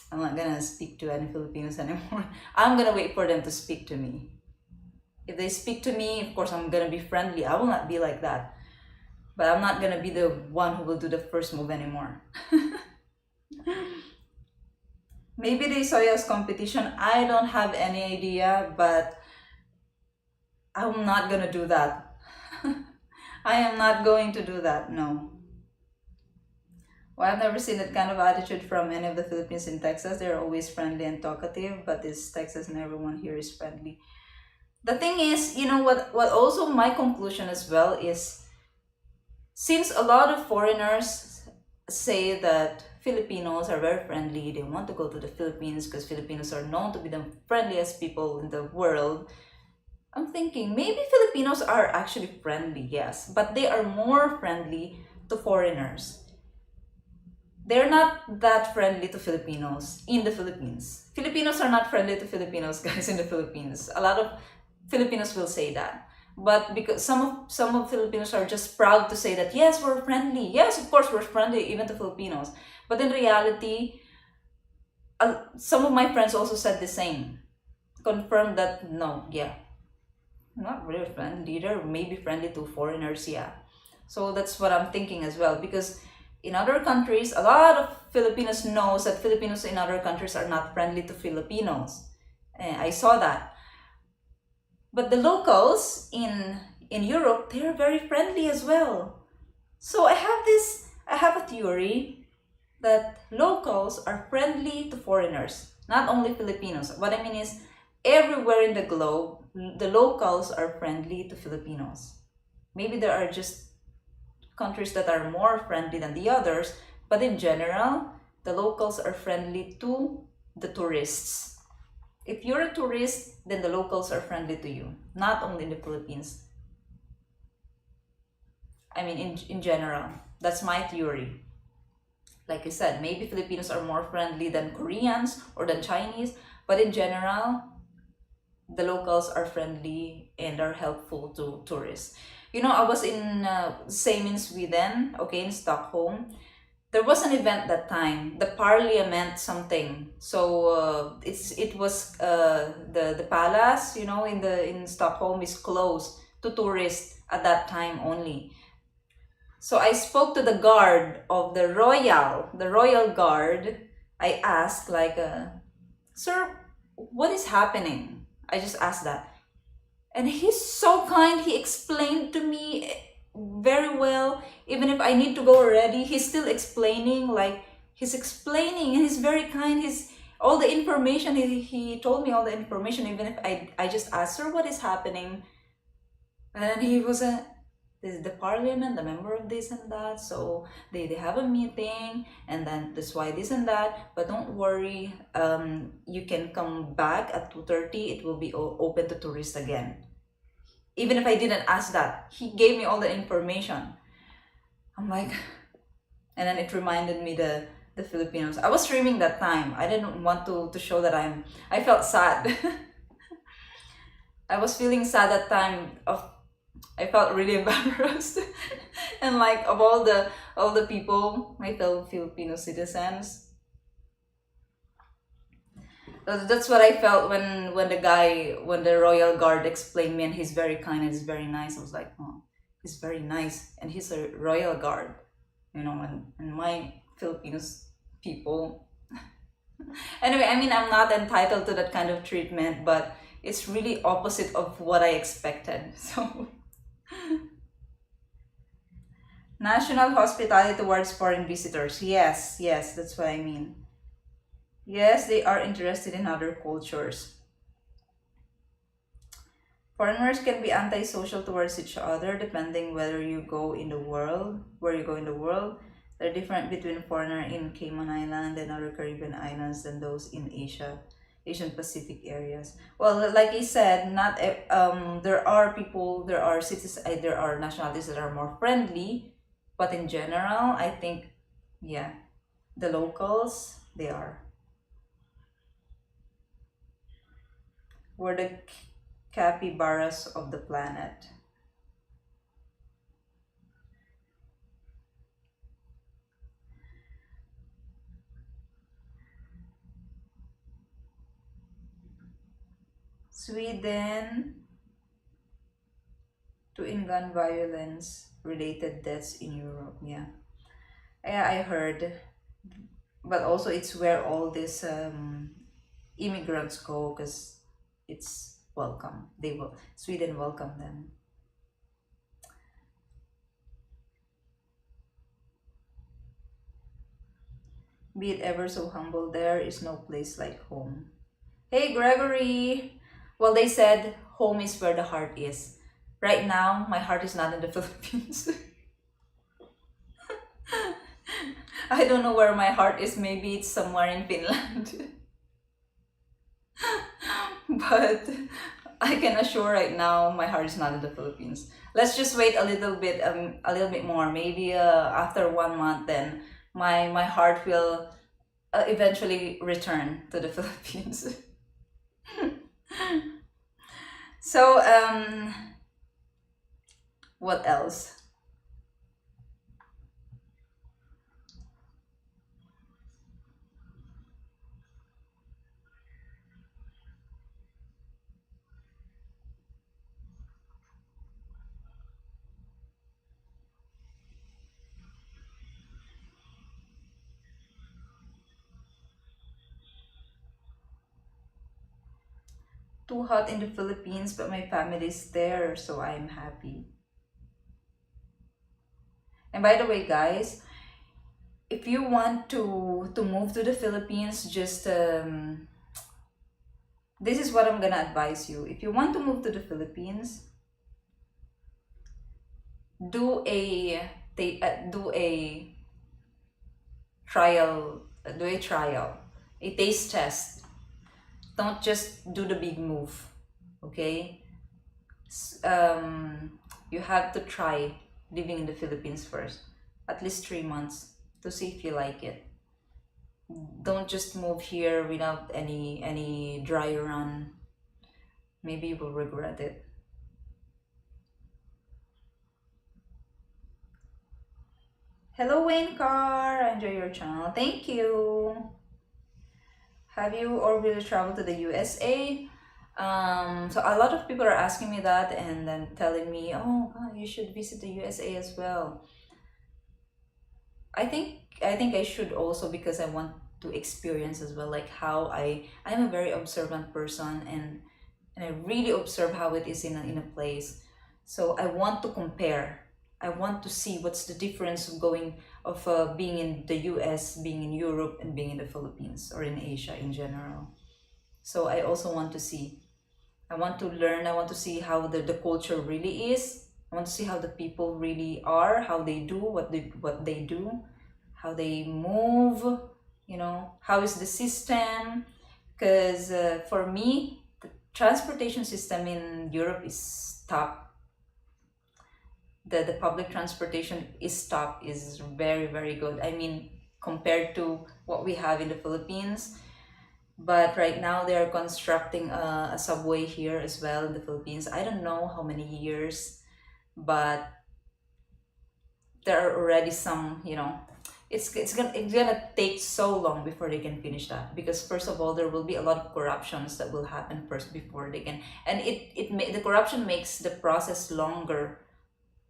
I'm not gonna speak to any Filipinos anymore. I'm gonna wait for them to speak to me. If they speak to me, of course I'm gonna be friendly. I will not be like that. But I'm not gonna be the one who will do the first move anymore. Maybe they saw it as competition. I don't have any idea, but I'm not gonna do that. I am not going to do that, no. Well, I've never seen that kind of attitude from any of the Philippines in Texas. They're always friendly and talkative, but this Texas and everyone here is friendly. The thing is, you know what also my conclusion as well is, since a lot of foreigners say that Filipinos are very friendly, they want to go to the Philippines because Filipinos are known to be the friendliest people in the world, I'm thinking maybe Filipinos are actually friendly, yes, but they are more friendly to foreigners. They're not that friendly to Filipinos in the Philippines. Filipinos are not friendly to Filipinos, guys, in the Philippines. A lot of Filipinos will say that. But because some of Filipinos are just proud to say that, yes, we're friendly. Yes, of course, we're friendly even to Filipinos. But in reality, some of my friends also said the same. Confirmed that, no, yeah, not really friendly. They're maybe friendly to foreigners, yeah. So that's what I'm thinking as well. Because in other countries, a lot of Filipinos knows that Filipinos in other countries are not friendly to Filipinos. I saw that. But the locals in Europe, they're very friendly as well. So I have a theory that locals are friendly to foreigners, not only Filipinos. What I mean is, everywhere in the globe, the locals are friendly to Filipinos. Maybe there are just countries that are more friendly than the others, but in general, the locals are friendly to the tourists. If you're a tourist, then the locals are friendly to you, not only in the Philippines. I mean, in general, that's my theory. Like I said, maybe Filipinos are more friendly than Koreans or than Chinese, but in general, the locals are friendly and are helpful to tourists. You know, I was in same in Sweden, okay, in Stockholm. there was an event that time, the parliament something. So it was the palace, you know, in Stockholm is closed to tourists at that time only. So I spoke to the guard of the royal guard. I asked like, sir, what is happening? I just asked that. And he's so kind. He explained to me very well. Even if I need to go already, he's still explaining. Like, he's explaining, and he's very kind. He's all the information. He told me all the information. Even if I just asked, sir, what is happening? And he was a this is the parliament, the member of this and that. So they have a meeting, and then that's why this and that. But don't worry, you can come back at 2:30. It will be open to tourists again. Even if I didn't ask that, he gave me all the information. I'm like, and then it reminded me the Filipinos. I was streaming that time. I didn't want to show that I felt sad. I was feeling sad that time of I felt really embarrassed. And like of all the people, my fellow Filipino citizens. That's what I felt when the royal guard explained me, and he's very kind and he's very nice. I was like, oh, he's very nice and he's a royal guard, you know, and my Filipinos people. Anyway, I mean, I'm not entitled to that kind of treatment, but it's really opposite of what I expected. So national hospitality towards foreign visitors. Yes, yes, that's what I mean. Yes, they are interested in other cultures. Foreigners can be antisocial towards each other depending whether you go in the world, where you go in the world. They're different between foreigner in Cayman Island and other Caribbean islands than those in Asia, Asian Pacific areas. Well, like I said, not there are people, there are cities, there are nationalities that are more friendly, but in general, I think, yeah, the locals they are. We're the capybaras of the planet. Sweden to in gun violence related deaths in Europe. Yeah, yeah, I heard. But also, it's where all these immigrants go because it's welcome. They will Sweden welcome them. Be it ever so humble, there is no place like home. Hey, Gregory. Well, they said home is where the heart is. Right now, my heart is not in the Philippines. I don't know where my heart is. Maybe it's somewhere in Finland. But I can assure right now my heart is not in the Philippines. Let's just wait a little bit more. Maybe after 1 month, then my heart will eventually return to the Philippines. So what else? Too hot in the Philippines, but my family is there, so I'm happy. And by the way, guys, if you want to move to the Philippines, just this is what I'm gonna advise you. If you want to move to the Philippines, do a do a trial, a taste test. Don't just do the big move, okay? You have to try living in the Philippines first, at least 3 months, to see if you like it. Don't just move here without any dry run. Maybe you will regret it. Hello, Wayne Carr. I enjoy your channel. Thank you. Have you or will you travel to the USA? So a lot of people are asking me that and then telling me, oh, you should visit the USA as well. I think I should also because I want to experience as well, like how I'm a very observant person, and I really observe how it is in a place. So I want to compare. I want to see what's the difference of being in the US, being in Europe, and being in the Philippines or in Asia in general. So I also want to see. I want to learn. I want to see how the culture really is. I want to see how the people really are, how they do what they do, how they move. How is the system? Because for me, the transportation system in Europe is top. The public transportation is top, is very, very good. I mean, compared to what we have in the Philippines. But right now they are constructing a subway here as well in the Philippines. I don't know how many years, but there are already some, it's gonna take so long before they can finish that, because first of all there will be a lot of corruptions that will happen first before they can, and the corruption makes the process longer.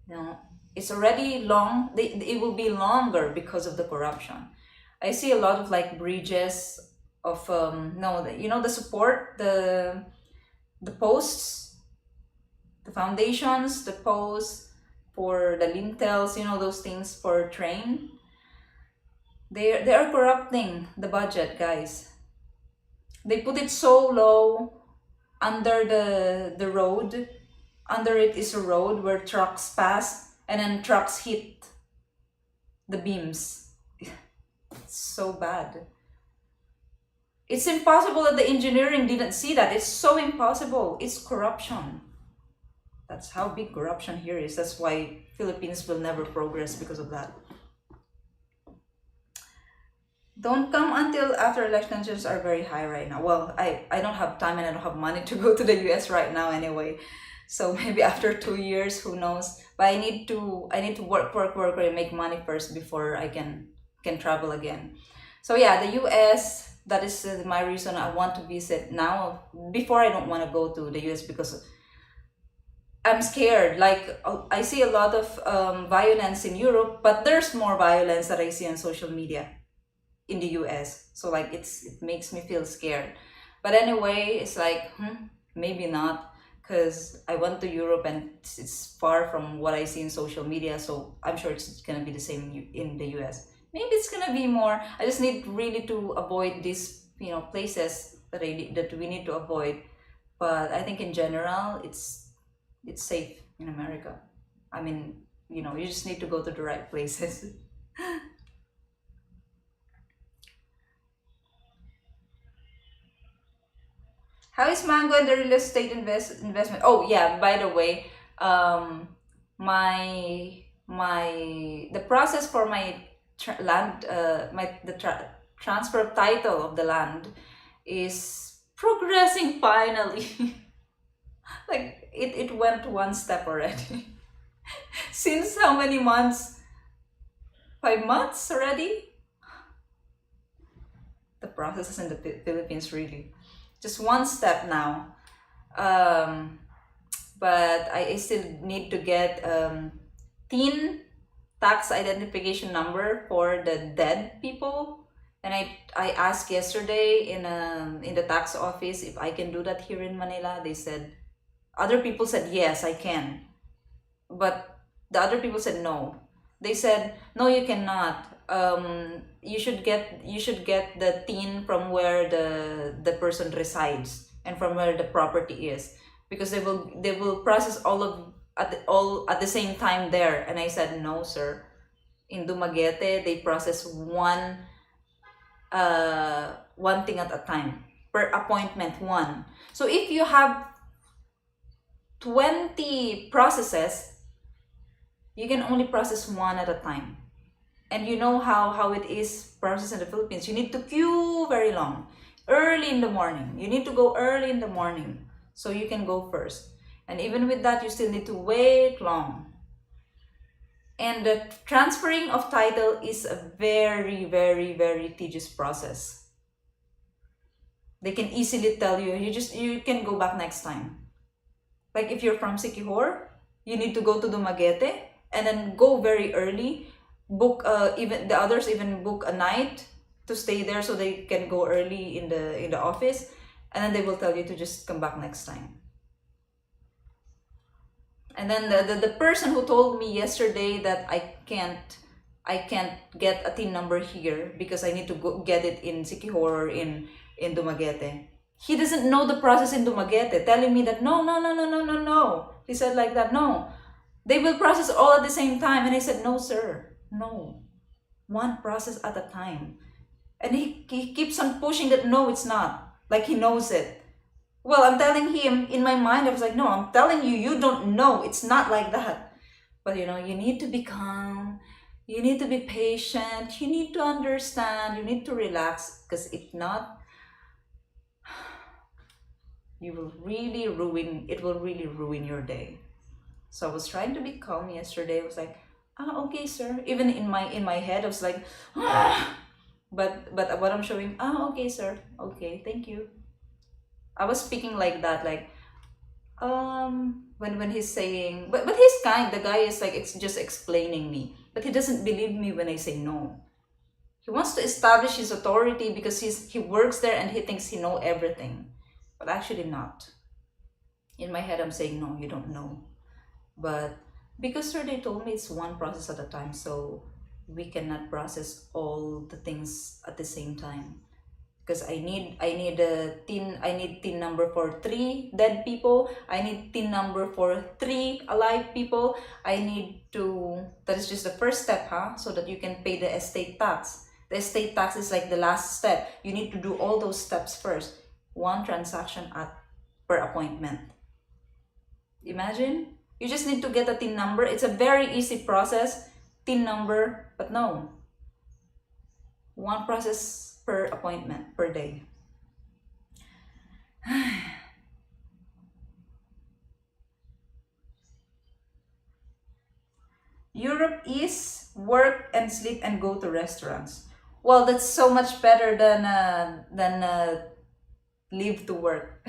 you know it's already long. It will be longer because of the corruption. I see a lot of like bridges of no the support, the posts, the foundations, the posts for the lintels, those things for train. They are corrupting the budget, guys. They put it so low under the road. Under it is a road where trucks pass, and then trucks hit the beams. It's so bad. It's impossible that the engineering didn't see that. It's so impossible. It's corruption. That's how big corruption here is. That's why Philippines will never progress because of that. Don't come until after election tensions are very high right now. Well, I don't have time and I don't have money to go to the US right now anyway. So maybe after 2 years, who knows? But I need to work and make money first before I can travel again. So yeah, the US, that is my reason I want to visit now. Before, I don't want to go to the US because I'm scared. Like, I see a lot of violence in Europe, but there's more violence that I see on social media in the US. So like it makes me feel scared. But anyway, it's like maybe not, because I went to Europe and it's far from what I see in social media. So I'm sure it's gonna be the same in the US. Maybe it's gonna be more. I just need really to avoid these places that we need to avoid. But I think in general, it's safe in America. I mean, you just need to go to the right places. How is Mango and the real estate investment? Oh yeah, by the way, the process for my land, transfer of title of the land is progressing finally. Like it went one step already. Since how many months? 5 months already? The processes in the Philippines, really. Just one step now. But I still need to get TIN, tax identification number, for the dead people. And I asked yesterday in the tax office if I can do that here in Manila. They said, other people said yes, I can. But the other people said no. They said, no, you cannot. You should get the TIN from where the person resides and from where the property is, because they will process all at the same time there. And I said, no, sir. In Dumaguete, they process one thing at a time, per appointment, one. So if you have 20 processes, you can only process one at a time. And you know how it is processed in the Philippines. You need to queue very long. Early in the morning. You need to go early in the morning so you can go first. And even with that, you still need to wait long. And the transferring of title is a very, very, very tedious process. They can easily tell you, you can go back next time. Like if you're from Sikihor, you need to go to Dumaguete and then go very early. Book even the others even book a night to stay there so they can go early in the office, and then they will tell you to just come back next time. And then the person who told me yesterday that I can't get a TIN number here because I need to go get it in Sikihor or in Dumaguete. He doesn't know the process in Dumaguete, telling me that no, no, no, no, no, no, no. He said like that, no. They will process all at the same time. And I said, no, sir, no. One process at a time. And he keeps on pushing that no, it's not. Like he knows it. Well, I'm telling him in my mind, I was like, no, I'm telling you, you don't know. It's not like that. But you need to be calm. You need to be patient. You need to understand. You need to relax. Because if not, it will really ruin your day. So I was trying to be calm yesterday. I was like, okay, sir. Even in my head, I was like, ah. But what I'm showing, okay, sir. Okay, thank you. I was speaking like that, like when he's saying, but he's kind. The guy is like just explaining me, but he doesn't believe me when I say no. He wants to establish his authority because he works there and he thinks he know everything, but actually not. In my head, I'm saying no, you don't know. But because sir, they told me it's one process at a time, so we cannot process all the things at the same time. Because I need tin number for 3 dead people. I need tin number for 3 alive people. That is just the first step, so that you can pay the estate tax. The estate tax is like the last step. You need to do all those steps first. One transaction per appointment. Imagine, you just need to get a tin number. It's a very easy process, tin number, but no. One process per appointment per day. Europe is work and sleep and go to restaurants. Well, that's so much better than live to work.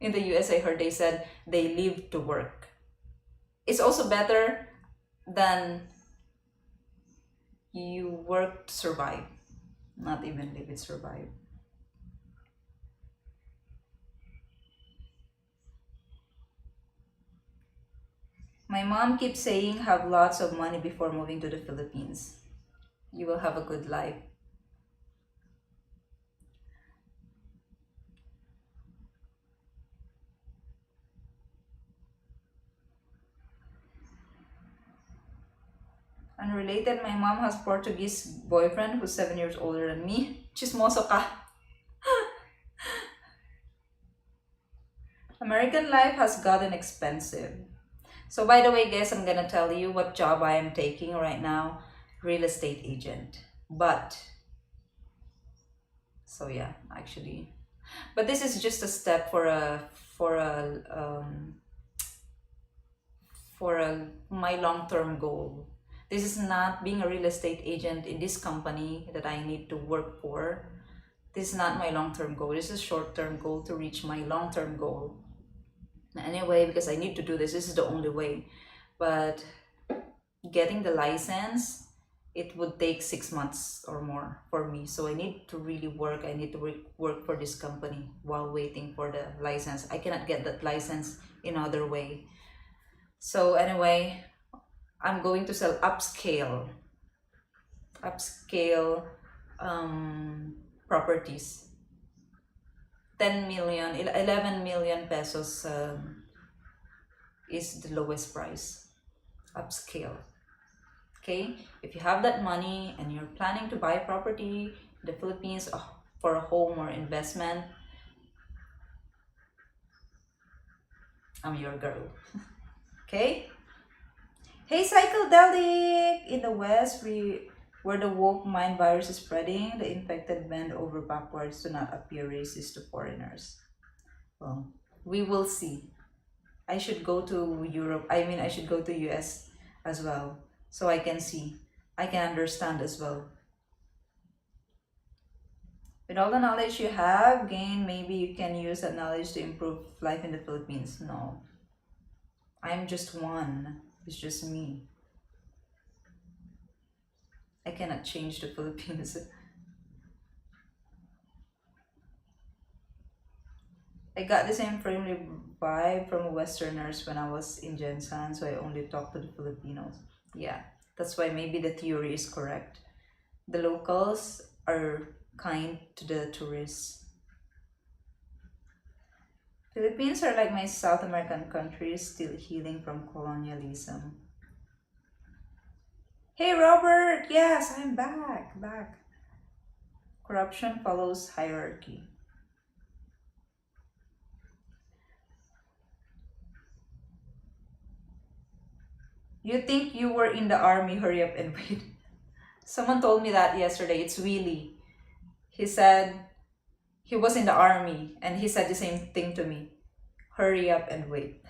In the US, I heard they said they live to work. It's also better than you work to survive, not even live it, survive. My mom keeps saying have lots of money before moving to the Philippines. You will have a good life. Unrelated, my mom has Portuguese boyfriend who's 7 years older than me. Chismoso ka. American life has gotten expensive. So by the way, guys, I'm gonna tell you what job I am taking right now. Real estate agent. So yeah, actually. But this is just a step for my long-term goal. This is not being a real estate agent in this company that I need to work for. This is not my long-term goal. This is a short-term goal to reach my long-term goal. Anyway, because I need to do this is the only way. But getting the license, it would take 6 months or more for me. So I need to really work. I need to work for this company while waiting for the license. I cannot get that license in other way. So anyway, I'm going to sell upscale properties. 10 million, 11 million pesos is the lowest price. Upscale. Okay, if you have that money and you're planning to buy property in the Philippines for a home or investment, I'm your girl. Okay. Hey, psychedelic! In the West, where the woke mind virus is spreading, the infected bend over backwards to not appear racist to foreigners. Well, we will see. I should go to Europe. I mean, I should go to US as well. so I can see, I can understand as well. With all the knowledge you have gained, maybe you can use that knowledge to improve life in the Philippines. No, I'm just one. It's just me. I cannot change the Philippines. I got the same friendly vibe from Westerners when I was in Jensen, so I only talk to the Filipinos. Yeah, that's why maybe the theory is correct. The locals are kind to the tourists. Philippines are like my South American countries still healing from colonialism. Hey Robert, yes, I'm back. Corruption follows hierarchy. You think you were in the army, hurry up and wait. Someone told me that yesterday. It's Willie. He said he was in the army and he said the same thing to me. Hurry up and wait.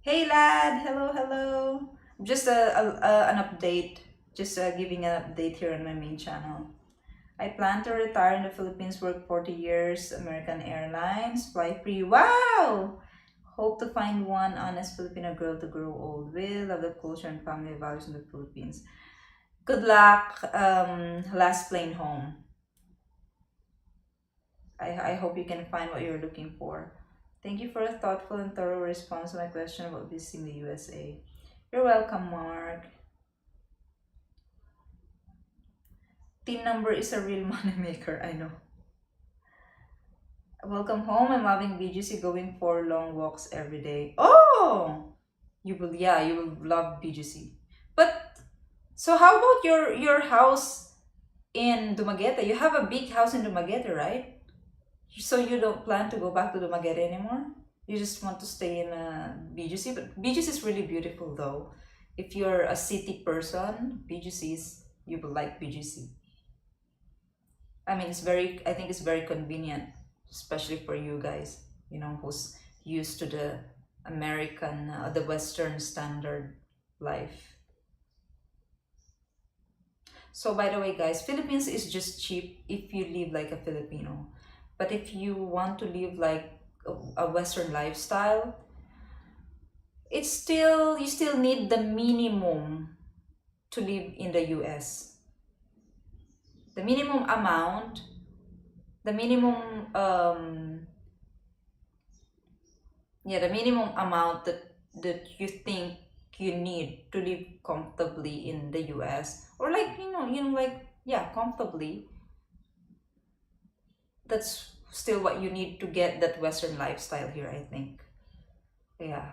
Hey lad, hello. Just an update. Just giving an update here on my main channel. I plan to retire in the Philippines, work 40 years, American Airlines, fly free. Wow! Hope to find one honest Filipino girl to grow old with, love the culture and family values in the Philippines. Good luck, last plane home. I hope you can find what you're looking for. Thank you for a thoughtful and thorough response to my question about visiting the USA. You're welcome, Mark. Team number is a real moneymaker, I know. Welcome home. I'm loving BGC, going for long walks every day. Oh, you will love BGC. But so how about your house in Dumaguete? You have a big house in Dumaguete, right? So you don't plan to go back to Dumaguete anymore? You just want to stay in BGC, but BGC is really beautiful though. If you're a city person, BGC is you will like BGC. I mean, I think it's very convenient, especially for you guys, who's used to the American, the Western standard life. So, by the way, guys, Philippines is just cheap if you live like a Filipino. But if you want to live like a Western lifestyle, you still need the minimum to live in the US. The minimum amount, the minimum the minimum amount that you think you need to live comfortably in the US, or like like, yeah, comfortably, that's still what you need to get that Western lifestyle here, I think. Yeah,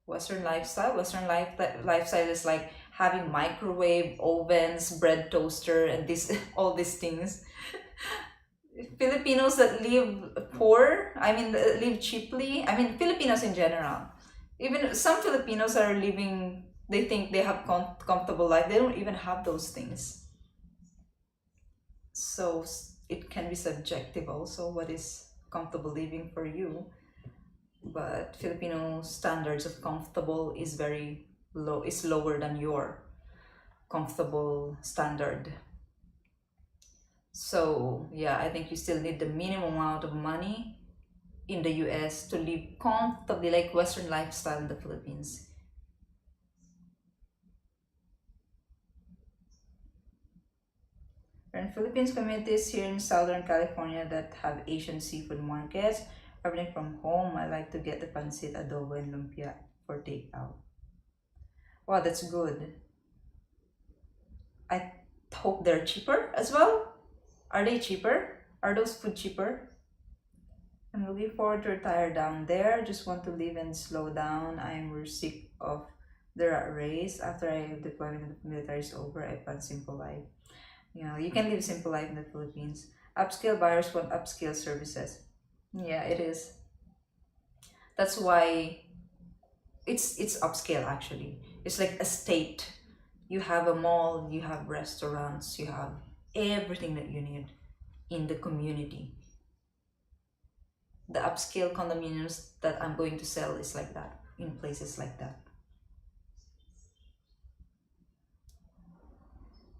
Western lifestyle is like having microwave ovens, bread toaster, and this all these things. Filipinos that live poor, I mean, live cheaply. I mean, Filipinos in general. Even some Filipinos are living, they think they have comfortable life. They don't even have those things. So it can be subjective also, what is comfortable living for you. But Filipino standards of comfortable is very low, is lower than your comfortable standard. So yeah, I think you still need the minimum amount of money in the US to live comfortably, like Western lifestyle in the Philippines. There are Philippines communities here in Southern California that have Asian seafood markets. Traveling from home, I like to get the pancit, adobo, and lumpia for takeout. Wow, that's good. I hope they're cheaper as well. Are they cheaper? Are those food cheaper? I'm looking forward to retire down there. Just want to live and slow down. I'm sick of the rat race. After I deployment in the military is over, I plan simple life. You can live simple life in the Philippines. Upscale buyers want upscale services. Yeah, it is. That's why it's upscale actually. It's like a state. You have a mall, you have restaurants, you have everything that you need in the community. The upscale condominiums that I'm going to sell is like that. in places like that.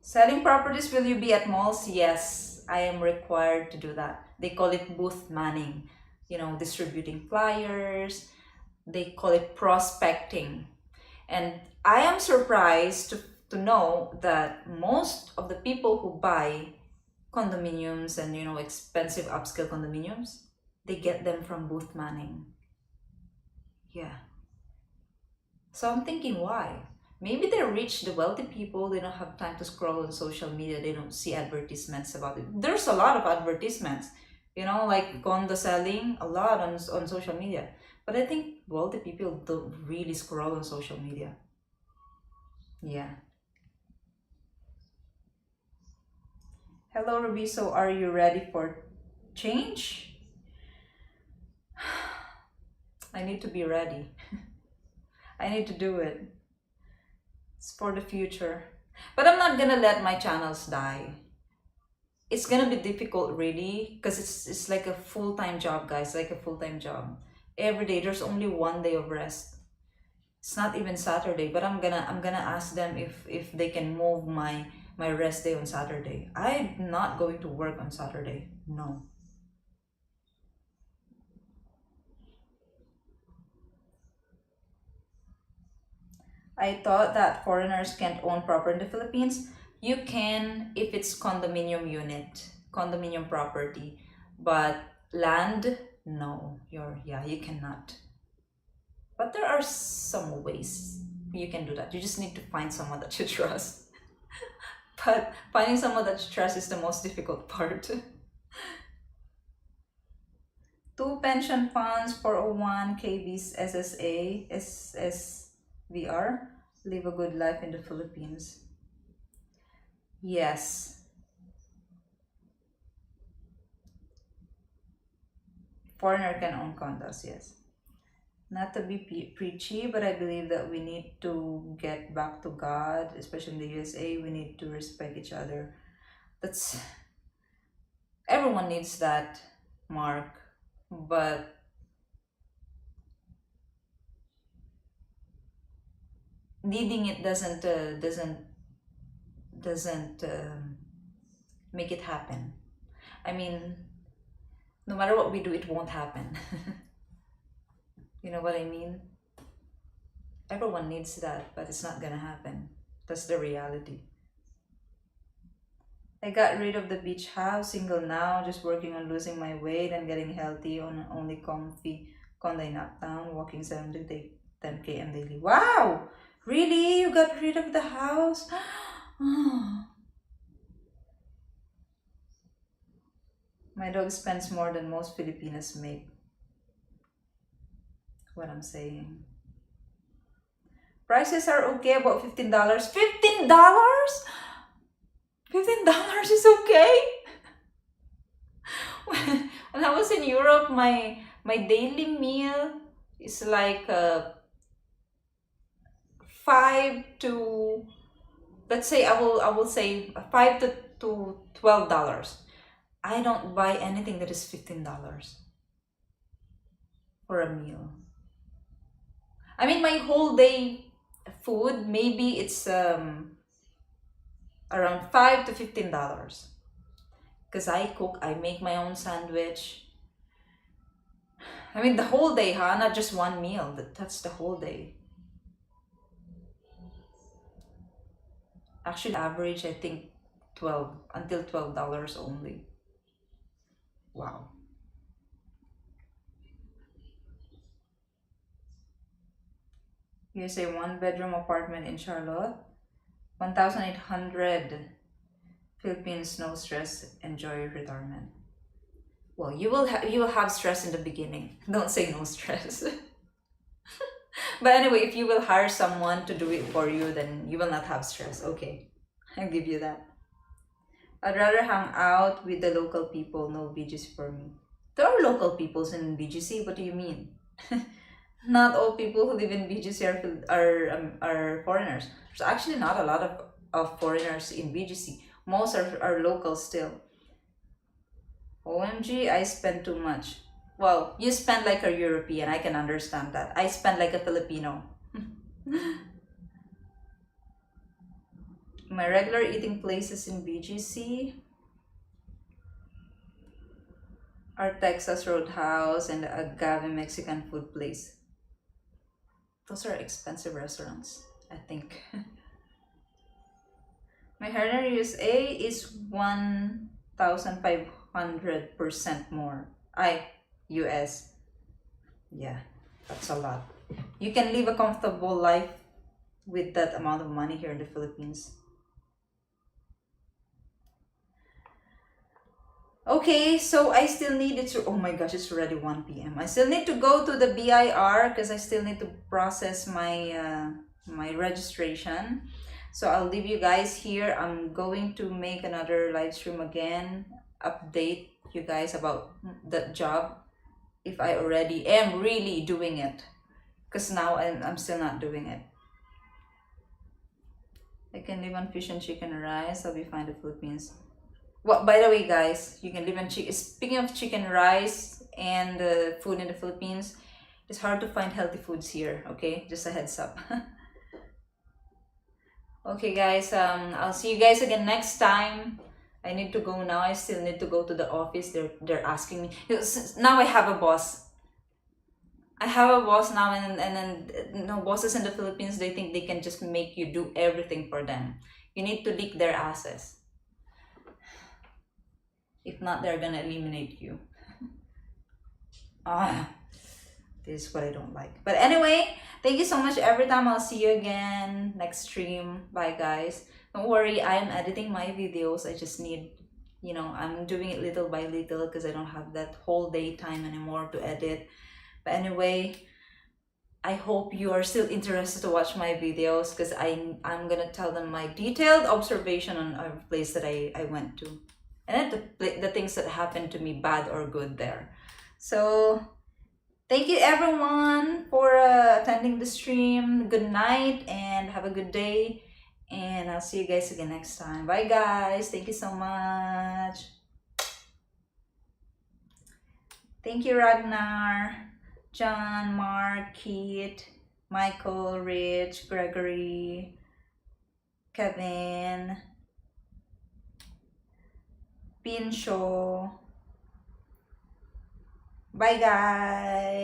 Selling properties, will you be at malls? Yes, I am required to do that. They call it booth manning, distributing flyers. They call it prospecting. And I am surprised to know that most of the people who buy condominiums and expensive upscale condominiums, they get them from booth manning. Yeah. So I'm thinking, why? Maybe they're rich, the wealthy people, they don't have time to scroll on social media, they don't see advertisements about it. There's a lot of advertisements, like condo selling, a lot on social media. But I think wealthy people don't really scroll on social media. Yeah. Hello, Ruby. So are you ready for change? I need to be ready. I need to do it. It's for the future. But I'm not gonna let my channels die. It's gonna be difficult, really, because it's like a full-time job, guys. Like a full-time job. Every day there's only one day of rest. It's not even Saturday, but I'm gonna ask them if they can move my rest day on Saturday. I'm not going to work on Saturday. No. I thought that foreigners can't own property in the Philippines. You can if it's condominium unit, condominium property, but land, no. You cannot. But there are some ways you can do that. You just need to find someone that you trust. But finding someone that you trust is the most difficult part. Two pension funds, 401 KBs, SSA, SSVR, live a good life in the Philippines. Yes, foreigner can own condos, yes. Not to be preachy, but I believe that we need to get back to God, especially in the USA. We need to respect each other. That's Everyone needs that, Mark. But needing it doesn't make it happen. I mean, no matter what we do, it won't happen. You know what I mean? Everyone needs that, but it's not gonna happen. That's the reality. I got rid of the beach house, single now, just working on losing my weight and getting healthy on only comfy condo in uptown, walking 7 to 10 km daily. Wow! Really? You got rid of the house? My dog spends more than most Filipinas make. What I'm saying. Prices are okay, about $15. $15? $15 is okay? When I was in Europe, my daily meal is like 5 to, let's say, I will say $5 to $12. I don't buy anything that is $15 for a meal. I mean, my whole day food, maybe it's around $5 to $15. Because I cook, I make my own sandwich. I mean, the whole day, huh? Not just one meal. That's the whole day. Actually, average, I think 12 until $12 only. Wow. Here's a one-bedroom apartment in Charlotte. 1,800. Philippines, no stress, enjoy retirement. Well, you will have stress in the beginning. Don't say no stress. But anyway, if you will hire someone to do it for you, then you will not have stress. Okay, I'll give you that. I'd rather hang out with the local people. No BGC for me. There are local peoples in BGC. What do you mean? Not all people who live in BGC are foreigners. There's actually not a lot of foreigners in BGC. Most are locals still. OMG, I spend too much. Well, you spend like a European. I can understand that. I spend like a Filipino. My regular eating places in BGC are Texas Roadhouse and the Agave Mexican food place. Those are expensive restaurants, I think. My Herner USA is 1,500% more. US. Yeah, that's a lot. You can live a comfortable life with that amount of money here in the Philippines. Okay, so I still needed to, oh my gosh, it's already 1 p.m. I still need to go to the BIR because I still need to process my registration. So I'll leave you guys here. I'm going to make another live stream again, update you guys about that job if I already am really doing it. Because now I'm still not doing it. I can live on fish and chicken rice. I'll be fine in the Philippines. Well, by the way, guys, you can live on chicken. Speaking of chicken rice and food in the Philippines, it's hard to find healthy foods here. Okay, just a heads up. Okay, guys. I'll see you guys again next time. I need to go now. I still need to go to the office. They're asking me. Now I have a boss. I have a boss now, and then no bosses in the Philippines. They think they can just make you do everything for them. You need to lick their asses. If not, they're gonna eliminate you. Ah, this is what I don't like. But anyway, thank you so much. Every time I'll see you again next stream. Bye, guys. Don't worry, I am editing my videos. I just need, I'm doing it little by little because I don't have that whole day time anymore to edit. But anyway, I hope you are still interested to watch my videos because I'm gonna tell them my detailed observation on a place that I went to. And then the things that happened to me, bad or good there. So, thank you everyone for attending the stream. Good night and have a good day. And I'll see you guys again next time. Bye guys. Thank you so much. Thank you Ragnar, John, Mark, Keith, Michael, Rich, Gregory, Kevin, Pincho. Bye guys.